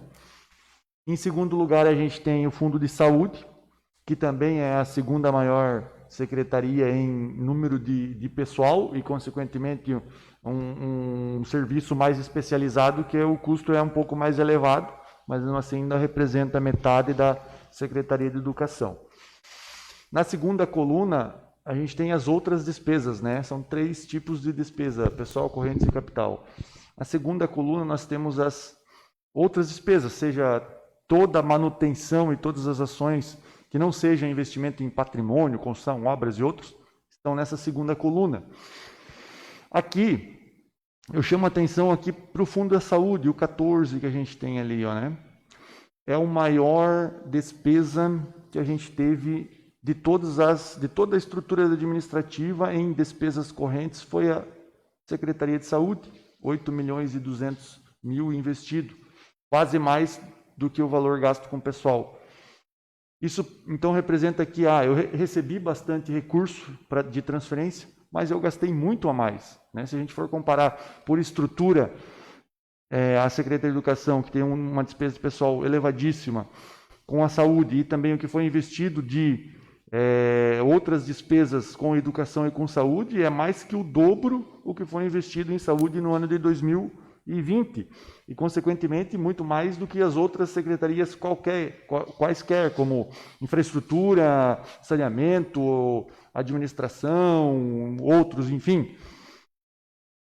A: Em segundo lugar, a gente tem o Fundo de Saúde, que também é a segunda maior secretaria em número de pessoal e, consequentemente, um serviço mais especializado, que o custo é um pouco mais elevado, mas mesmo assim ainda representa metade da Secretaria de Educação. Na segunda coluna, a gente tem as outras despesas, né? São 3 tipos de despesa, pessoal, correntes e capital. Na segunda coluna, nós temos as outras despesas, seja toda a manutenção e todas as ações que não seja investimento em patrimônio, construção, obras e outros, estão nessa segunda coluna. Aqui, eu chamo a atenção aqui para o Fundo da Saúde, o 14 que a gente tem ali, ó, né? É a maior despesa que a gente teve de toda a estrutura administrativa em despesas correntes, foi a Secretaria de Saúde, 8.200.000 investido, quase mais do que o valor gasto com o pessoal. Isso, então, representa que eu recebi bastante recurso de transferência, mas eu gastei muito a mais. Né? Se a gente for comparar por estrutura, a Secretaria de Educação, que tem uma despesa de pessoal elevadíssima, com a saúde e também o que foi investido de outras despesas com educação e com saúde, é mais que o dobro o que foi investido em saúde no ano de 2020. E, consequentemente, muito mais do que as outras secretarias quaisquer, como infraestrutura, saneamento, administração, outros, enfim.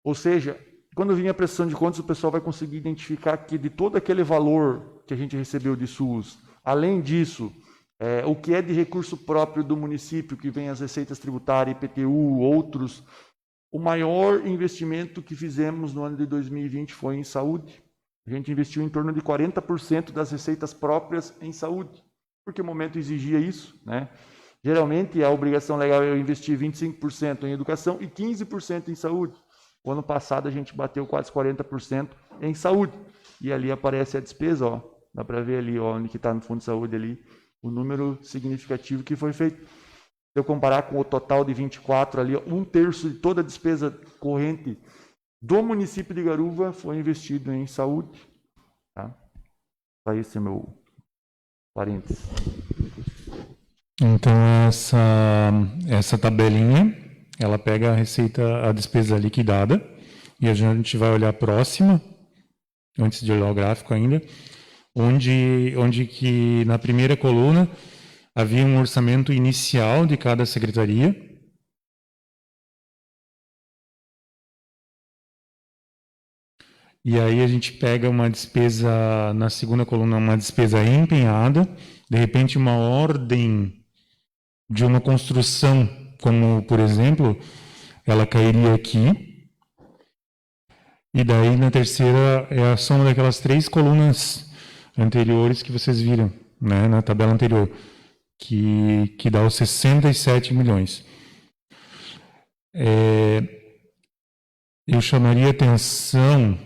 A: Ou seja, quando vir a prestação de contas, o pessoal vai conseguir identificar que de todo aquele valor que a gente recebeu de SUS, além disso, o que é de recurso próprio do município, que vem as receitas tributárias, IPTU, outros, o maior investimento que fizemos no ano de 2020 foi em saúde. A gente investiu em torno de 40% das receitas próprias em saúde, porque o momento exigia isso, né? Geralmente, a obrigação legal é eu investir 25% em educação e 15% em saúde. O ano passado, a gente bateu quase 40% em saúde. E ali aparece a despesa, ó. Dá para ver ali, ó, onde que está no fundo de saúde ali, o número significativo que foi feito. Se eu comparar com o total de 24 ali, ó, 1/3 de toda a despesa corrente do município de Garuva foi investido em saúde. Tá? Só esse é meu parênteses.
C: Então, essa tabelinha, ela pega a receita, a despesa liquidada, e a gente vai olhar a próxima, antes de olhar o gráfico ainda, onde que na primeira coluna havia um orçamento inicial de cada secretaria. E aí a gente pega uma despesa, na segunda coluna, uma despesa empenhada, de repente uma ordem de uma construção, como, por exemplo, ela cairia aqui. E daí, na terceira, é a soma daquelas 3 colunas anteriores que vocês viram, né, na tabela anterior, que dá os 67 milhões. Eu chamaria atenção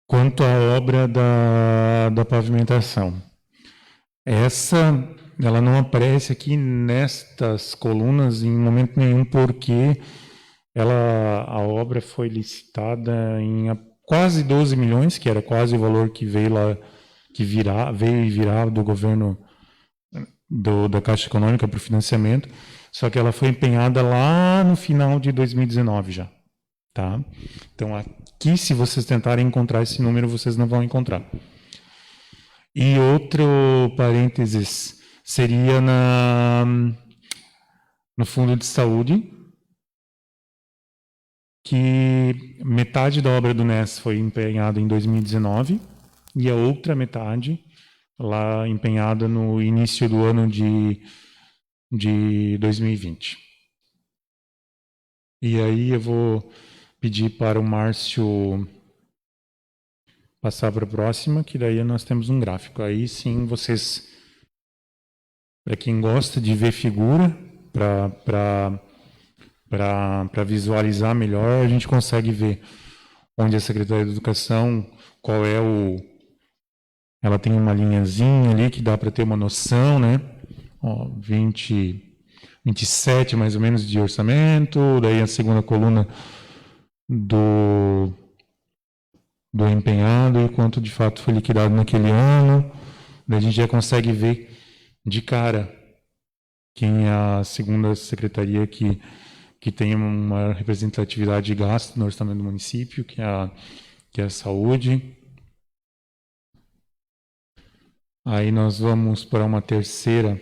C: quanto à obra da pavimentação. Ela não aparece aqui nestas colunas em momento nenhum, porque a obra foi licitada em quase 12 milhões, que era quase o valor que veio e virá do governo da Caixa Econômica para o financiamento, só que ela foi empenhada lá no final de 2019 já. Tá? Então, aqui, se vocês tentarem encontrar esse número, vocês não vão encontrar. E outro parênteses seria no fundo de saúde, que metade da obra do NES foi empenhada em 2019 e a outra metade lá empenhada no início do ano de 2020. E aí eu vou pedir para o Márcio passar para a próxima, que daí nós temos um gráfico. Aí sim, vocês, para quem gosta de ver figura, para visualizar melhor, a gente consegue ver onde a Secretaria de Educação, qual é ela tem uma linhazinha ali que dá para ter uma noção, né? Ó, 27 mais ou menos de orçamento, daí a segunda coluna do empenhado e quanto de fato foi liquidado naquele ano. Daí a gente já consegue ver de cara quem é a segunda secretaria que tem uma representatividade de gasto no orçamento do município, que é a saúde. Aí nós vamos para uma terceira,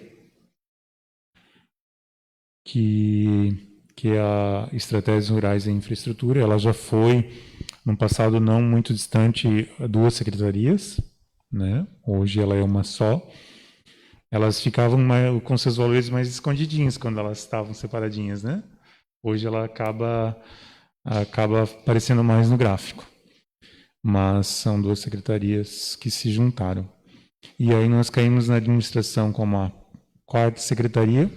C: que é a Estratégias Rurais e Infraestrutura. Ela já foi, no passado não muito distante, 2 secretarias, né? Hoje ela é uma só. Elas ficavam com seus valores mais escondidinhos quando elas estavam separadinhas, né? Hoje ela acaba aparecendo mais no gráfico. Mas são 2 secretarias que se juntaram. E aí nós caímos na administração como a 4ª secretaria.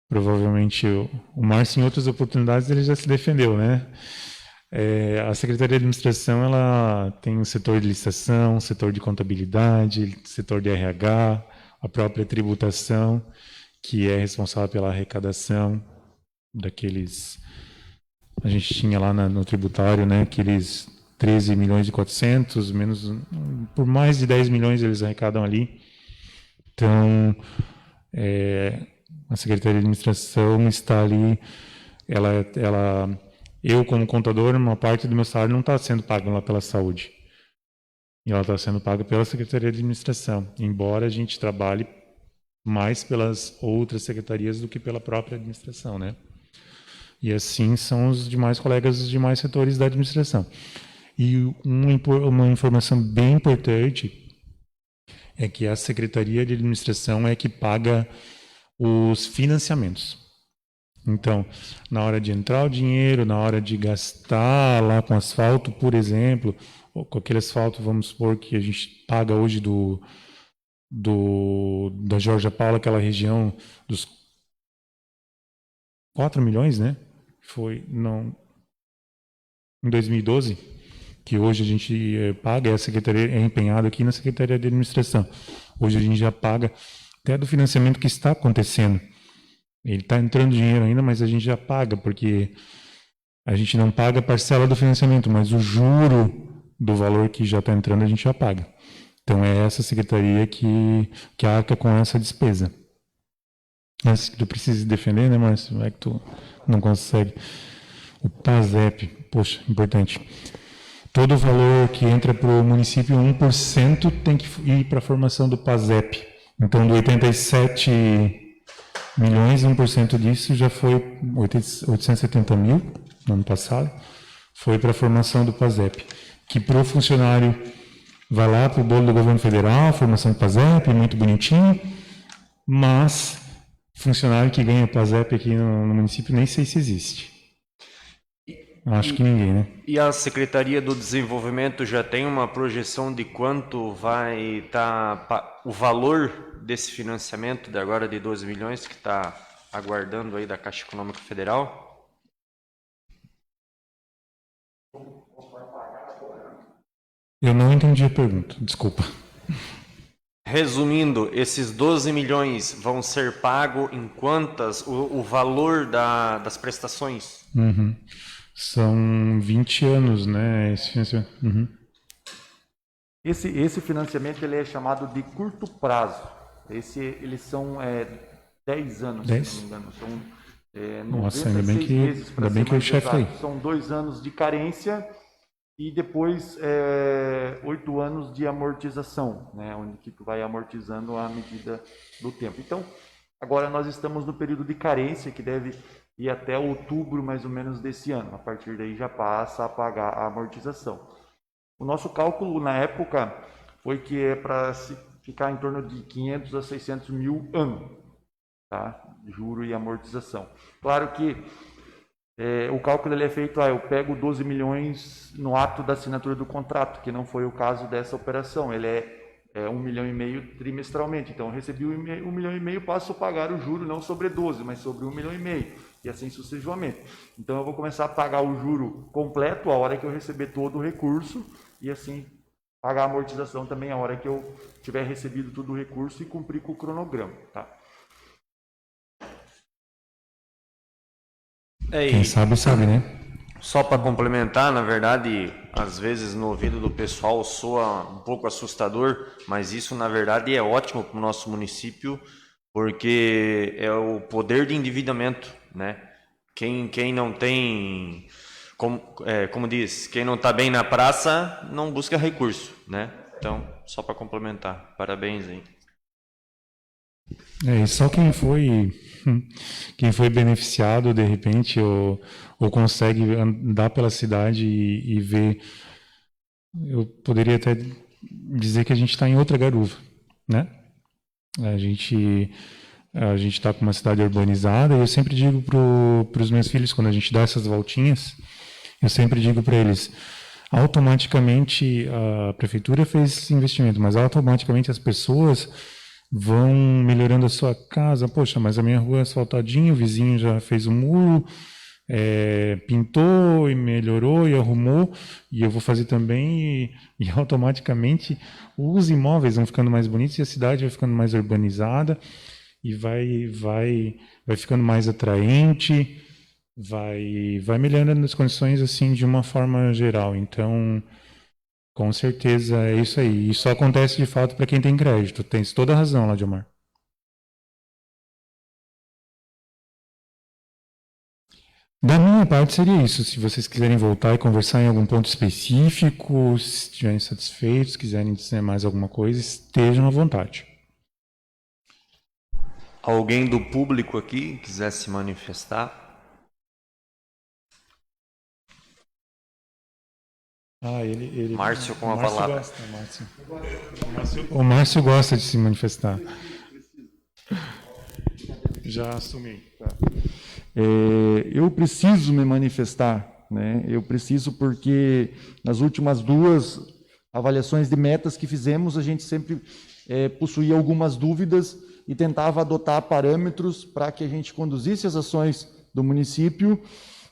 C: Provavelmente o Márcio, em outras oportunidades, ele já se defendeu, né? A Secretaria de Administração, ela tem um setor de licitação, um setor de contabilidade, setor de RH, a própria tributação, que é responsável pela arrecadação daqueles... A gente tinha lá no tributário, né, aqueles 13 milhões e 400, menos, por mais de 10 milhões eles arrecadam ali. Então, a Secretaria de Administração está ali, eu como contador, uma parte do meu salário não está sendo paga lá pela saúde. E ela está sendo paga pela Secretaria de Administração, embora a gente trabalhe mais pelas outras secretarias do que pela própria administração, né? E assim são os demais colegas dos demais setores da administração. E uma informação bem importante é que a Secretaria de Administração é que paga os financiamentos. Então, na hora de entrar o dinheiro, na hora de gastar lá com asfalto, por exemplo, ou com aquele asfalto, vamos supor que a gente paga hoje do da Jorge Paula, aquela região dos 4 milhões, né? Foi em 2012, que hoje a gente paga, a secretaria é empenhada aqui na Secretaria de Administração. Hoje a gente já paga até do financiamento que está acontecendo. Ele está entrando dinheiro ainda, mas a gente já paga, porque a gente não paga a parcela do financiamento, mas o juro do valor que já está entrando a gente já paga. Então é essa secretaria que arca com essa despesa. Antes que tu precise defender, né, Márcio? É que tu não consegue. O PASEP, poxa, importante. Todo o valor que entra para o município, 1% tem que ir para a formação do PASEP. Então, de 87 milhões, 1% disso já foi 870 mil no ano passado, foi para a formação do PASEP. Que para o funcionário vai lá para o bolo do governo federal, formação do PASEP, muito bonitinho, mas funcionário que ganha PASEP aqui no município nem sei se existe. Acho que ninguém, né?
B: E a Secretaria do Desenvolvimento já tem uma projeção de quanto vai estar o valor desse financiamento de agora de 12 milhões que está aguardando aí da Caixa Econômica Federal?
C: Eu não entendi a pergunta, desculpa.
B: Resumindo, esses 12 milhões vão ser pagos em quantas? O valor das prestações?
C: Uhum. São 20 anos, né? Esse financiamento. Uhum.
A: Esse financiamento ele é chamado de curto prazo. Eles são 10 anos,
C: 10?
A: se não me engano. São
C: Nossa, ainda bem
A: 96
C: que,
A: meses, para
C: ainda bem
A: ser
C: que o
A: mais
C: chefe aí.
A: exato. São 2 anos de carência e depois 8 anos de amortização, né? Onde que tu vai amortizando à medida do tempo. Então, agora nós estamos no período de carência, que deve ir até outubro, mais ou menos, desse ano. A partir daí já passa a pagar a amortização. O nosso cálculo, na época, foi que é para ficar em torno de 500 a 600 mil ano, tá? Juro e amortização. Claro que o cálculo ele é feito, eu pego 12 milhões no ato da assinatura do contrato, que não foi o caso dessa operação. Ele é 1,5 milhão trimestralmente. Então, eu recebi 1,5 milhão, passo a pagar o juro não sobre 12, mas sobre 1,5 milhão, e assim sucessivamente. Então, eu vou começar a pagar o juro completo a hora que eu receber todo o recurso, e assim pagar a amortização também a hora que eu tiver recebido todo o recurso e cumprir com o cronograma, tá?
C: Quem sabe, sabe, né?
B: Só para complementar, na verdade, às vezes no ouvido do pessoal soa um pouco assustador, mas isso na verdade é ótimo para o nosso município, porque é o poder de endividamento, né? Quem não tem, como diz, quem não está bem na praça não busca recurso, né? Então, só para complementar, parabéns aí.
C: E só quem foi beneficiado de repente ou consegue andar pela cidade e ver, eu poderia até dizer que a gente está em outra garuva, né? A gente está com uma cidade urbanizada e eu sempre digo para os meus filhos, quando a gente dá essas voltinhas, eu sempre digo para eles, automaticamente a prefeitura fez esse investimento, mas automaticamente as pessoas vão melhorando a sua casa. Poxa, mas a minha rua é asfaltadinha, o vizinho já fez um muro, pintou e melhorou e arrumou, e eu vou fazer também, e automaticamente os imóveis vão ficando mais bonitos e a cidade vai ficando mais urbanizada e vai ficando mais atraente, vai melhorando as condições assim de uma forma geral. Então, com certeza é isso aí. E só acontece de fato para quem tem crédito. Tens toda a razão, Ladiomar. Da minha parte seria isso. Se vocês quiserem voltar e conversar em algum ponto específico, se estiverem satisfeitos, quiserem dizer mais alguma coisa, estejam à vontade.
B: Alguém do público aqui quiser se manifestar?
C: Ele
B: Márcio com a
C: Márcio
B: palavra.
C: Gosta, o Márcio gosta de se manifestar. Já assumi.
A: Tá. Eu preciso me manifestar, né? Eu preciso porque nas últimas 2 avaliações de metas que fizemos, a gente sempre possuía algumas dúvidas e tentava adotar parâmetros para que a gente conduzisse as ações do município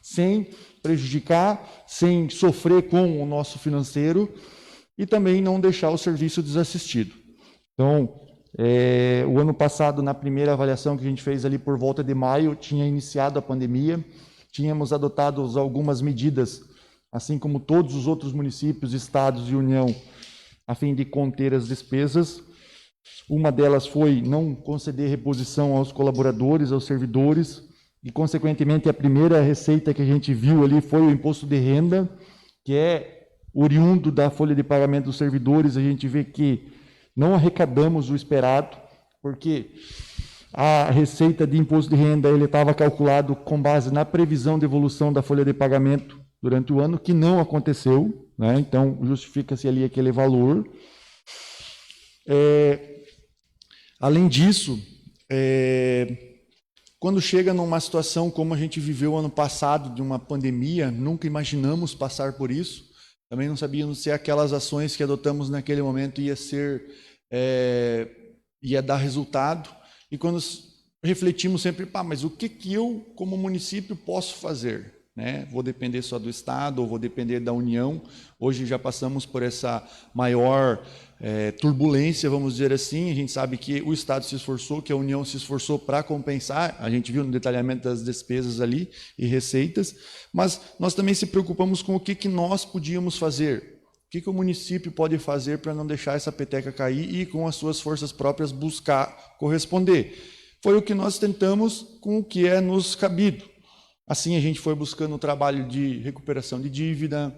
A: sem prejudicar, sem sofrer com o nosso financeiro e também não deixar o serviço desassistido. Então, o ano passado, na primeira avaliação que a gente fez ali por volta de maio, tinha iniciado a pandemia, tínhamos adotado algumas medidas, assim como todos os outros municípios, estados e União, a fim de conter as despesas. Uma delas foi não conceder reposição aos colaboradores, aos servidores, e, consequentemente, a primeira receita que a gente viu ali foi o imposto de renda, que é oriundo da folha de pagamento dos servidores. A gente vê que não arrecadamos o esperado, porque a receita de imposto de renda ele estava calculado com base na previsão de evolução da folha de pagamento durante o ano, que não aconteceu, né? Então, justifica-se ali aquele valor. Além disso, quando chega numa situação como a gente viveu ano passado, de uma pandemia, nunca imaginamos passar por isso, também não sabíamos se aquelas ações que adotamos naquele momento ia dar resultado, e quando refletimos sempre, mas o que eu, como município, posso fazer? Né? Vou depender só do Estado ou vou depender da União? Hoje já passamos por essa maior turbulência, vamos dizer assim. A gente sabe que o Estado se esforçou, que a União se esforçou para compensar, a gente viu no detalhamento das despesas ali e receitas, mas nós também se preocupamos com o que nós podíamos fazer, o que o município pode fazer para não deixar essa peteca cair e, com as suas forças próprias, buscar corresponder. Foi o que nós tentamos com o que é nos cabido. Assim, a gente foi buscando o trabalho de recuperação de dívida,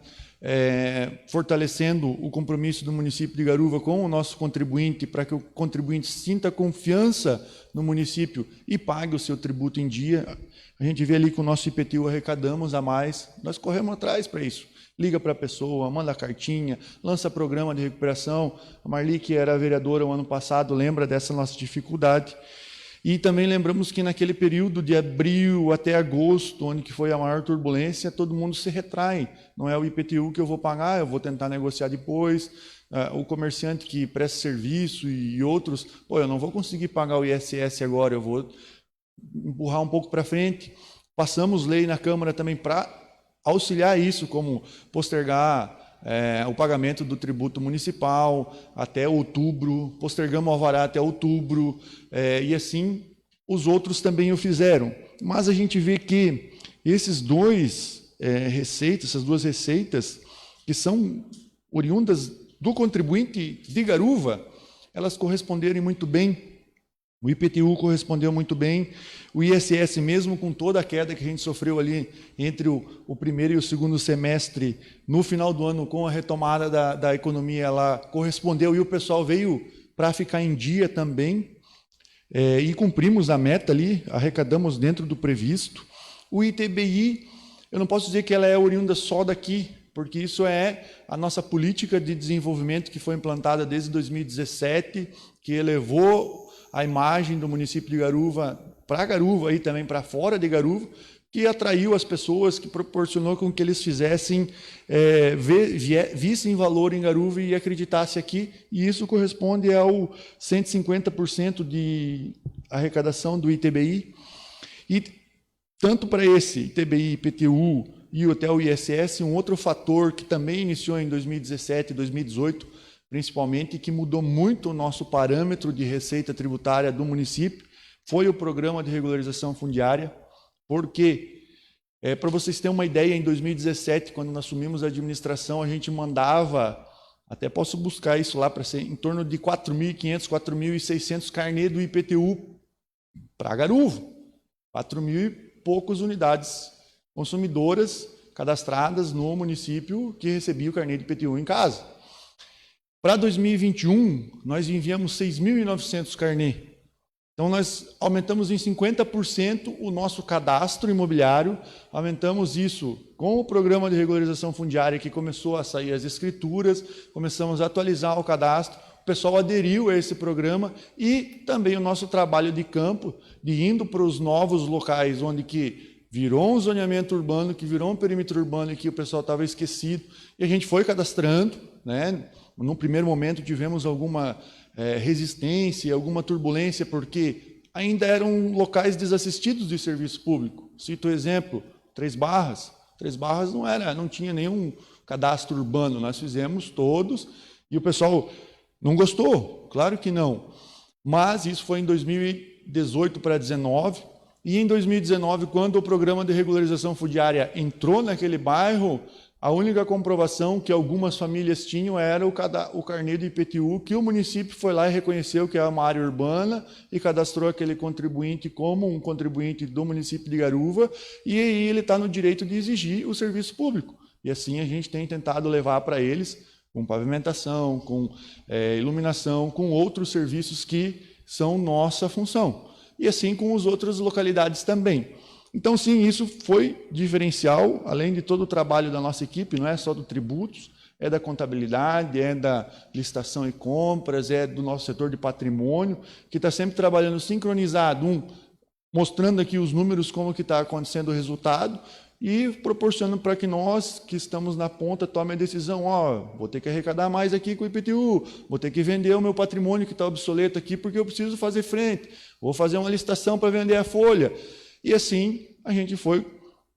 A: fortalecendo o compromisso do município de Garuva com o nosso contribuinte, para que o contribuinte sinta confiança no município e pague o seu tributo em dia. A gente vê ali que o nosso IPTU arrecadamos a mais, nós corremos atrás para isso. Liga para a pessoa, manda cartinha, lança programa de recuperação. A Marli, que era vereadora o ano passado, lembra dessa nossa dificuldade. E também lembramos que naquele período de abril até agosto, onde que foi a maior turbulência, todo mundo se retrai. Não é o IPTU que eu vou pagar, eu vou tentar negociar depois. O comerciante que presta serviço e outros, eu não vou conseguir pagar o ISS agora, eu vou empurrar um pouco para frente. Passamos lei na Câmara também para auxiliar isso, como postergar o pagamento do tributo municipal até outubro, postergamos o alvará até outubro, e assim os outros também o fizeram. Mas a gente vê que essas duas receitas, que são oriundas do contribuinte de Garuva, elas corresponderam muito bem. O IPTU correspondeu muito bem, o ISS, mesmo com toda a queda que a gente sofreu ali entre o primeiro e o segundo semestre, no final do ano, com a retomada da economia, ela correspondeu e o pessoal veio para ficar em dia também, e cumprimos a meta ali, arrecadamos dentro do previsto. O ITBI, eu não posso dizer que ela é oriunda só daqui, porque isso é a nossa política de desenvolvimento que foi implantada desde 2017, que elevou a imagem do município de Garuva para Garuva e também para fora de Garuva, que atraiu as pessoas, que proporcionou com que eles vissem valor em Garuva e acreditassem aqui, e isso corresponde ao 150% de arrecadação do ITBI. E tanto para esse ITBI, IPTU e até o ISS, um outro fator que também iniciou em 2017 e 2018, principalmente, que mudou muito o nosso parâmetro de receita tributária do município, foi o programa de regularização fundiária, porque, para vocês terem uma ideia, em 2017, quando nós assumimos a administração, a gente mandava, até posso buscar isso lá, para ser em torno de 4.500, 4.600 carnê do IPTU para Garuva, 4.000 e poucas unidades consumidoras cadastradas no município que recebia o carnê de IPTU em casa. Para 2021, nós enviamos 6.900 carnê. Então, nós aumentamos em 50% o nosso cadastro imobiliário, aumentamos isso com o programa de regularização fundiária, que começou a sair as escrituras, começamos a atualizar o cadastro, o pessoal aderiu a esse programa, e também o nosso trabalho de campo, de indo para os novos locais, onde que virou um zoneamento urbano, que virou um perímetro urbano, e que o pessoal estava esquecido, e a gente foi cadastrando, né? Num primeiro momento tivemos alguma resistência, alguma turbulência, porque ainda eram locais desassistidos de serviço público. Cito o exemplo, Três Barras. Três Barras não tinha nenhum cadastro urbano, nós fizemos todos, e o pessoal não gostou, claro que não. Mas isso foi em 2018 para 2019, e em 2019, quando o programa de regularização fundiária entrou naquele bairro, a única comprovação que algumas famílias tinham era o carnê do IPTU, que o município foi lá e reconheceu que é uma área urbana e cadastrou aquele contribuinte como um contribuinte do município de Garuva, e aí ele está no direito de exigir o serviço público. E assim a gente tem tentado levar para eles com pavimentação, com iluminação, com outros serviços que são nossa função. E assim com as outras localidades também. Então, sim, isso foi diferencial, além de todo o trabalho da nossa equipe, não é só do tributos, é da contabilidade, é da licitação e compras, é do nosso setor de patrimônio, que está sempre trabalhando sincronizado, mostrando aqui os números, como que está acontecendo o resultado, e proporcionando para que nós, que estamos na ponta, tome a decisão, vou ter que arrecadar mais aqui com o IPTU, vou ter que vender o meu patrimônio que está obsoleto aqui, porque eu preciso fazer frente, vou fazer uma licitação para vender a folha. E assim, a gente foi,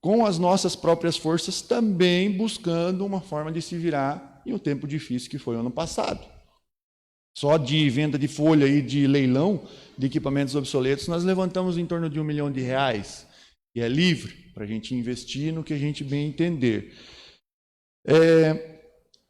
A: com as nossas próprias forças, também buscando uma forma de se virar em um tempo difícil que foi o ano passado. Só de venda de folha e de leilão de equipamentos obsoletos, nós levantamos em torno de R$1 milhão, e é livre para a gente investir no que a gente bem entender.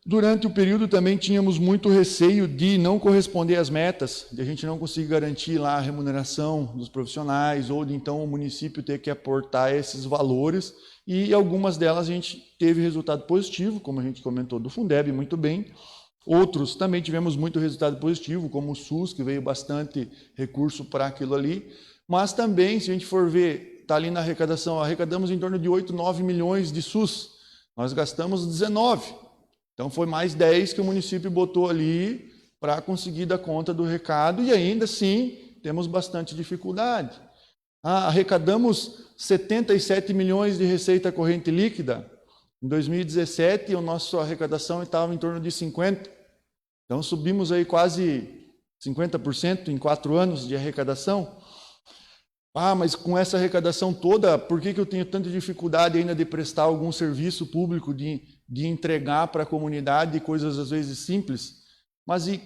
A: Durante o período também tínhamos muito receio de não corresponder às metas, de a gente não conseguir garantir lá a remuneração dos profissionais, ou de então o município ter que aportar esses valores, e algumas delas a gente teve resultado positivo, como a gente comentou do Fundeb, muito bem. Outros também tivemos muito resultado positivo, como o SUS, que veio bastante recurso para aquilo ali, mas também, se a gente for ver, está ali na arrecadação, arrecadamos em torno de 8, 9 milhões de SUS, nós gastamos 19. Então, foi mais 10 que o município botou ali para conseguir dar conta do recado, e ainda assim temos bastante dificuldade. Arrecadamos 77 milhões de receita corrente líquida. Em 2017, a nossa arrecadação estava em torno de 50. Então, subimos aí quase 50% em 4 anos de arrecadação. Mas com essa arrecadação toda, por que eu tenho tanta dificuldade ainda de prestar algum serviço público, de entregar para a comunidade coisas às vezes simples? Mas e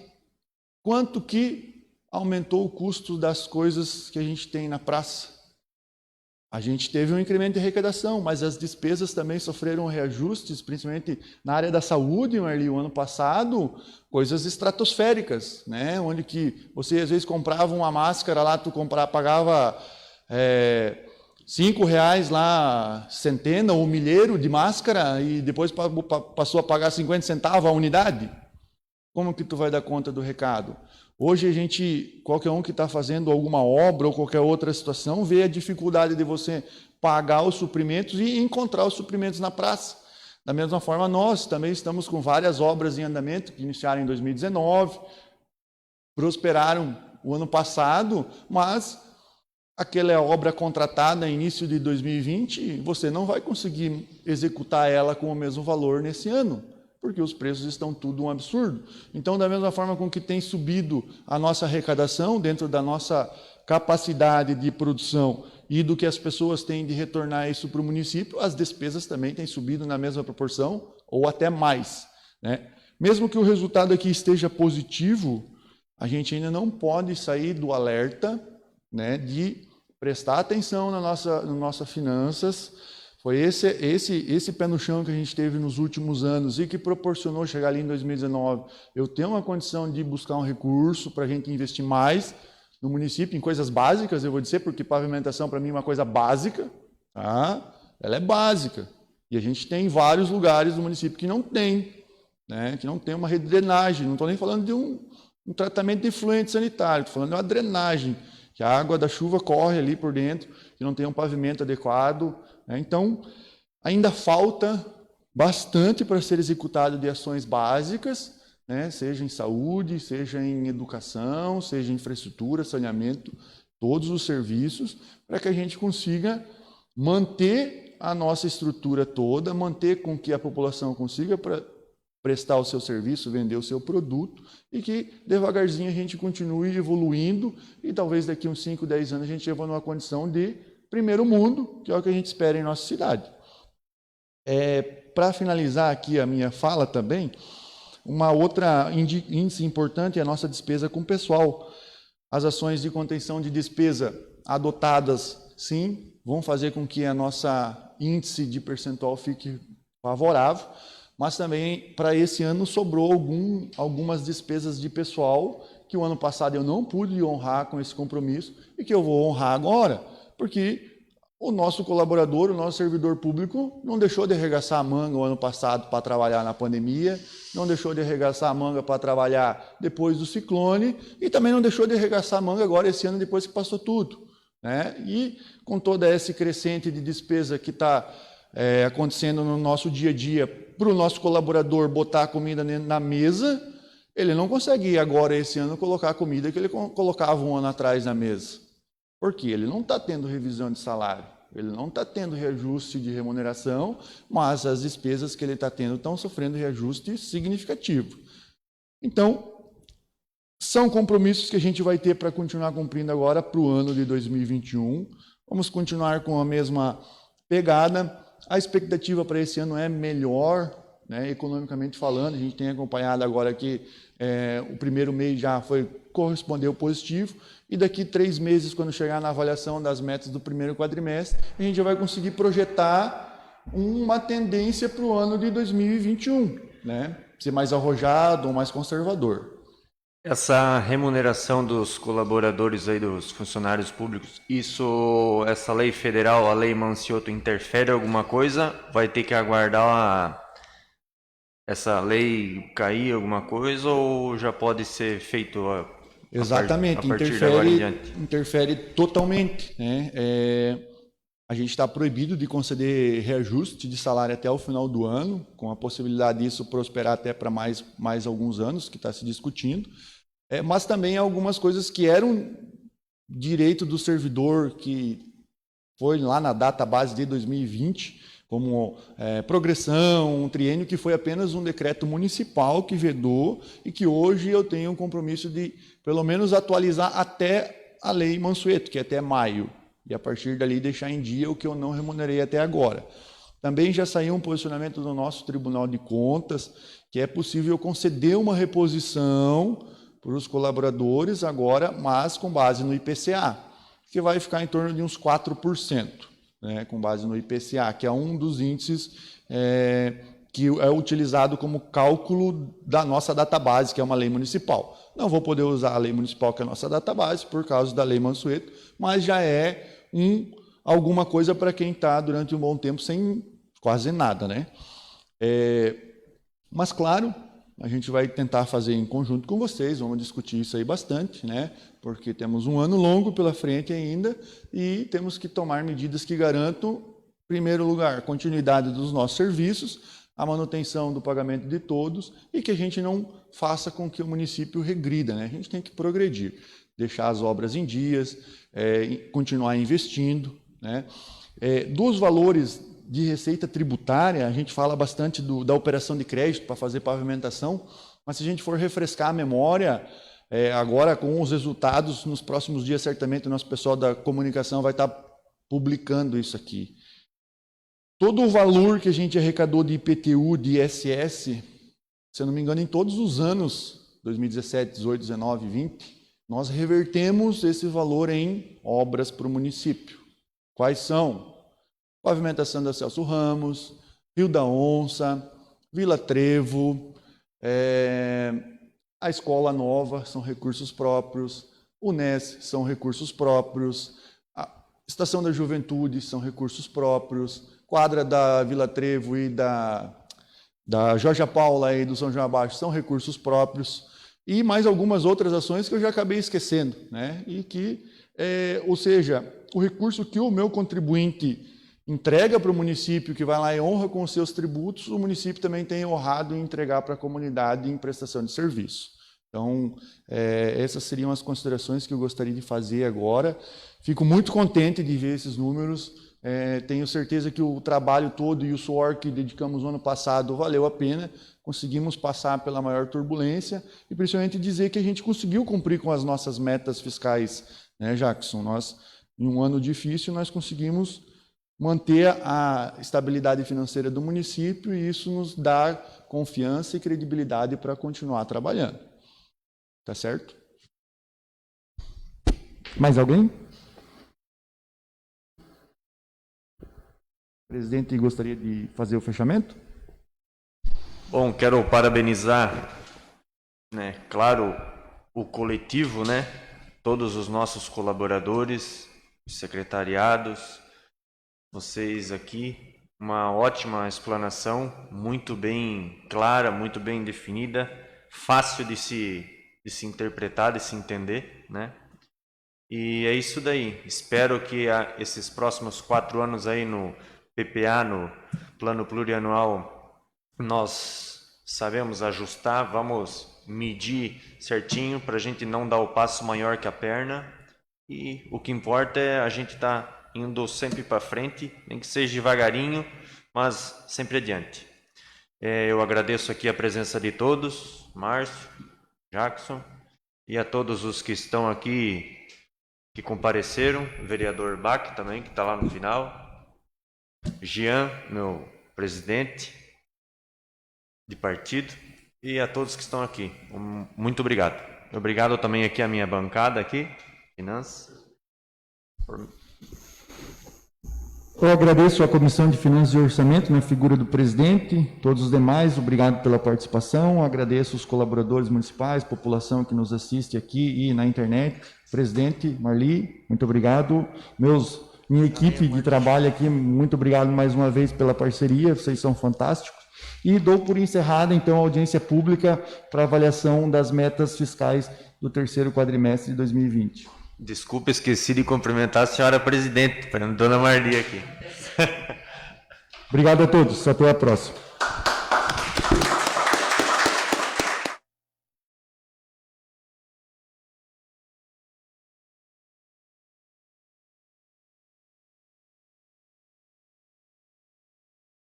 A: quanto que aumentou o custo das coisas que a gente tem na praça? A gente teve um incremento de arrecadação, mas as despesas também sofreram reajustes, principalmente na área da saúde, Marli, o ano passado, coisas estratosféricas, né? Onde que você às vezes comprava uma máscara lá, pagava R$5 lá, centena ou milheiro de máscara, e depois passou a pagar 50 centavos a unidade. Como que tu vai dar conta do recado? Hoje a gente, qualquer um que está fazendo alguma obra ou qualquer outra situação, vê a dificuldade de você pagar os suprimentos e encontrar os suprimentos na praça. Da mesma forma, nós também estamos com várias obras em andamento, que iniciaram em 2019, prosperaram o ano passado, mas aquela obra contratada no início de 2020, você não vai conseguir executar ela com o mesmo valor nesse ano, porque os preços estão tudo um absurdo. Então, da mesma forma com que tem subido a nossa arrecadação dentro da nossa capacidade de produção e do que as pessoas têm de retornar isso para o município, as despesas também têm subido na mesma proporção ou até mais, né? Mesmo que o resultado aqui esteja positivo, a gente ainda não pode sair do alerta, né, de prestar atenção nas nossas finanças. Foi esse pé no chão que a gente teve nos últimos anos e que proporcionou chegar ali em 2019. Eu tenho uma condição de buscar um recurso para a gente investir mais no município, em coisas básicas, eu vou dizer, porque pavimentação para mim é uma coisa básica, tá? Ela é básica. E a gente tem vários lugares do município que não tem, né? Que não tem uma rede de drenagem. Não estou nem falando de um tratamento de efluente sanitário, estou falando de uma drenagem, que a água da chuva corre ali por dentro, que não tem um pavimento adequado. Então, ainda falta bastante para ser executado de ações básicas, né? Seja em saúde, seja em educação, seja em infraestrutura, saneamento, todos os serviços, para que a gente consiga manter a nossa estrutura toda, manter com que a população consiga prestar o seu serviço, vender o seu produto, e que devagarzinho a gente continue evoluindo e talvez daqui uns 5, 10 anos a gente chega numa condição de primeiro mundo, que é o que a gente espera em nossa cidade. Para finalizar aqui a minha fala também, uma outra índice importante é a nossa despesa com pessoal. As ações de contenção de despesa adotadas, sim, vão fazer com que a nossa índice de percentual fique favorável, mas também para esse ano sobrou algumas despesas de pessoal que o ano passado eu não pude honrar com esse compromisso e que eu vou honrar agora, porque o nosso colaborador, o nosso servidor público não deixou de arregaçar a manga o ano passado para trabalhar na pandemia, não deixou de arregaçar a manga para trabalhar depois do ciclone e também não deixou de arregaçar a manga agora esse ano depois que passou tudo, né? E com toda essa crescente de despesa que está acontecendo no nosso dia a dia, para o nosso colaborador botar a comida na mesa, ele não consegue agora esse ano colocar a comida que ele colocava um ano atrás na mesa. Por quê? Ele não está tendo revisão de salário, ele não está tendo reajuste de remuneração, mas as despesas que ele está tendo estão sofrendo reajuste significativo. Então, são compromissos que a gente vai ter para continuar cumprindo agora para o ano de 2021. Vamos continuar com a mesma pegada. A expectativa para esse ano é melhor, né, economicamente falando. A gente tem acompanhado agora que o primeiro mês já correspondeu positivo, e daqui 3 meses, quando chegar na avaliação das metas do primeiro quadrimestre, a gente já vai conseguir projetar uma tendência para o ano de 2021, né? Ser mais arrojado ou mais conservador.
B: Essa remuneração dos colaboradores aí, dos funcionários públicos, essa lei federal, a lei Manciotto, interfere em alguma coisa? Vai ter que aguardar essa lei cair alguma coisa ou já pode ser feito
A: Exatamente,
B: a partir de agora em diante?
A: Interfere totalmente, né? A gente está proibido de conceder reajuste de salário até o final do ano, com a possibilidade disso prosperar até para mais alguns anos, que está se discutindo. Mas também algumas coisas que eram direito do servidor, que foi lá na data base de 2020, como progressão, um triênio, que foi apenas um decreto municipal que vedou e que hoje eu tenho um compromisso de, pelo menos, atualizar até a lei Mansueto, que é até maio, e a partir dali deixar em dia o que eu não remunerei até agora. Também já saiu um posicionamento do nosso Tribunal de Contas, que é possível conceder uma reposição para os colaboradores agora, mas com base no IPCA, que vai ficar em torno de uns 4%. Né, com base no IPCA, que é um dos índices que é utilizado como cálculo da nossa database, que é uma lei municipal. Não vou poder usar a lei municipal, que é a nossa database, por causa da lei Mansueto, mas já é alguma coisa para quem está durante um bom tempo sem quase nada, né? Mas, claro, a gente vai tentar fazer em conjunto com vocês, vamos discutir isso aí bastante, né? Porque temos um ano longo pela frente ainda e temos que tomar medidas que garantam, em primeiro lugar, a continuidade dos nossos serviços, a manutenção do pagamento de todos e que a gente não faça com que o município regrida, né? A gente tem que progredir, deixar as obras em dias, continuar investindo, né? Dos valores de receita tributária, a gente fala bastante da operação de crédito para fazer pavimentação, mas se a gente for refrescar a memória, agora com os resultados, nos próximos dias, certamente o nosso pessoal da comunicação vai estar publicando isso aqui. Todo o valor que a gente arrecadou de IPTU, de ISS, se eu não me engano, em todos os anos, 2017, 18, 19, 20, nós revertemos esse valor em obras para o município. Quais são? Pavimentação da Celso Ramos, Rio da Onça, Vila Trevo, a Escola Nova são recursos próprios, UNES são recursos próprios, a Estação da Juventude são recursos próprios, quadra da Vila Trevo e da Jorge Paula e do São João Abaixo são recursos próprios, e mais algumas outras ações que eu já acabei esquecendo, né? E que, ou seja, o recurso que o meu contribuinte entrega para o município, que vai lá e honra com os seus tributos, o município também tem honrado em entregar para a comunidade em prestação de serviço. Então, essas seriam as considerações que eu gostaria de fazer agora. Fico muito contente de ver esses números, Tenho certeza que o trabalho todo e o suor que dedicamos no ano passado valeu a pena. Conseguimos passar pela maior turbulência e principalmente dizer que a gente conseguiu cumprir com as nossas metas fiscais, né, Jackson? Nós, em um ano difícil, nós conseguimos manter a estabilidade financeira do município e isso nos dá confiança e credibilidade para continuar trabalhando. Tá certo? Mais alguém? O presidente gostaria de fazer o fechamento?
B: Bom, quero parabenizar, né, claro, o coletivo, né, todos os nossos colaboradores, os secretariados, vocês aqui, uma ótima explanação, muito bem clara, muito bem definida, fácil de se interpretar, de se entender, né? E é isso daí. Espero que esses próximos 4 anos aí no PPA, no Plano Plurianual, nós sabemos ajustar, vamos medir certinho para a gente não dar o passo maior que a perna. E o que importa é a gente estar indo sempre para frente, nem que seja devagarinho, mas sempre adiante. Eu agradeço aqui a presença de todos, Márcio, Jackson, e a todos os que estão aqui, que compareceram, o vereador Bach também, que está lá no final, Jean, meu presidente de partido, e a todos que estão aqui. Muito obrigado. Obrigado também aqui à minha bancada aqui, Finanças.
A: Eu agradeço à Comissão de Finanças e Orçamento, na figura do presidente, todos os demais, obrigado pela participação, agradeço os colaboradores municipais, população que nos assiste aqui e na internet, presidente Marli, muito obrigado, minha equipe de trabalho aqui, muito obrigado mais uma vez pela parceria, vocês são fantásticos, e dou por encerrada, então, a audiência pública para avaliação das metas fiscais do terceiro quadrimestre de 2020.
B: Desculpa, esqueci de cumprimentar a senhora presidente, dona Marli aqui.
A: Obrigado a todos, até a próxima.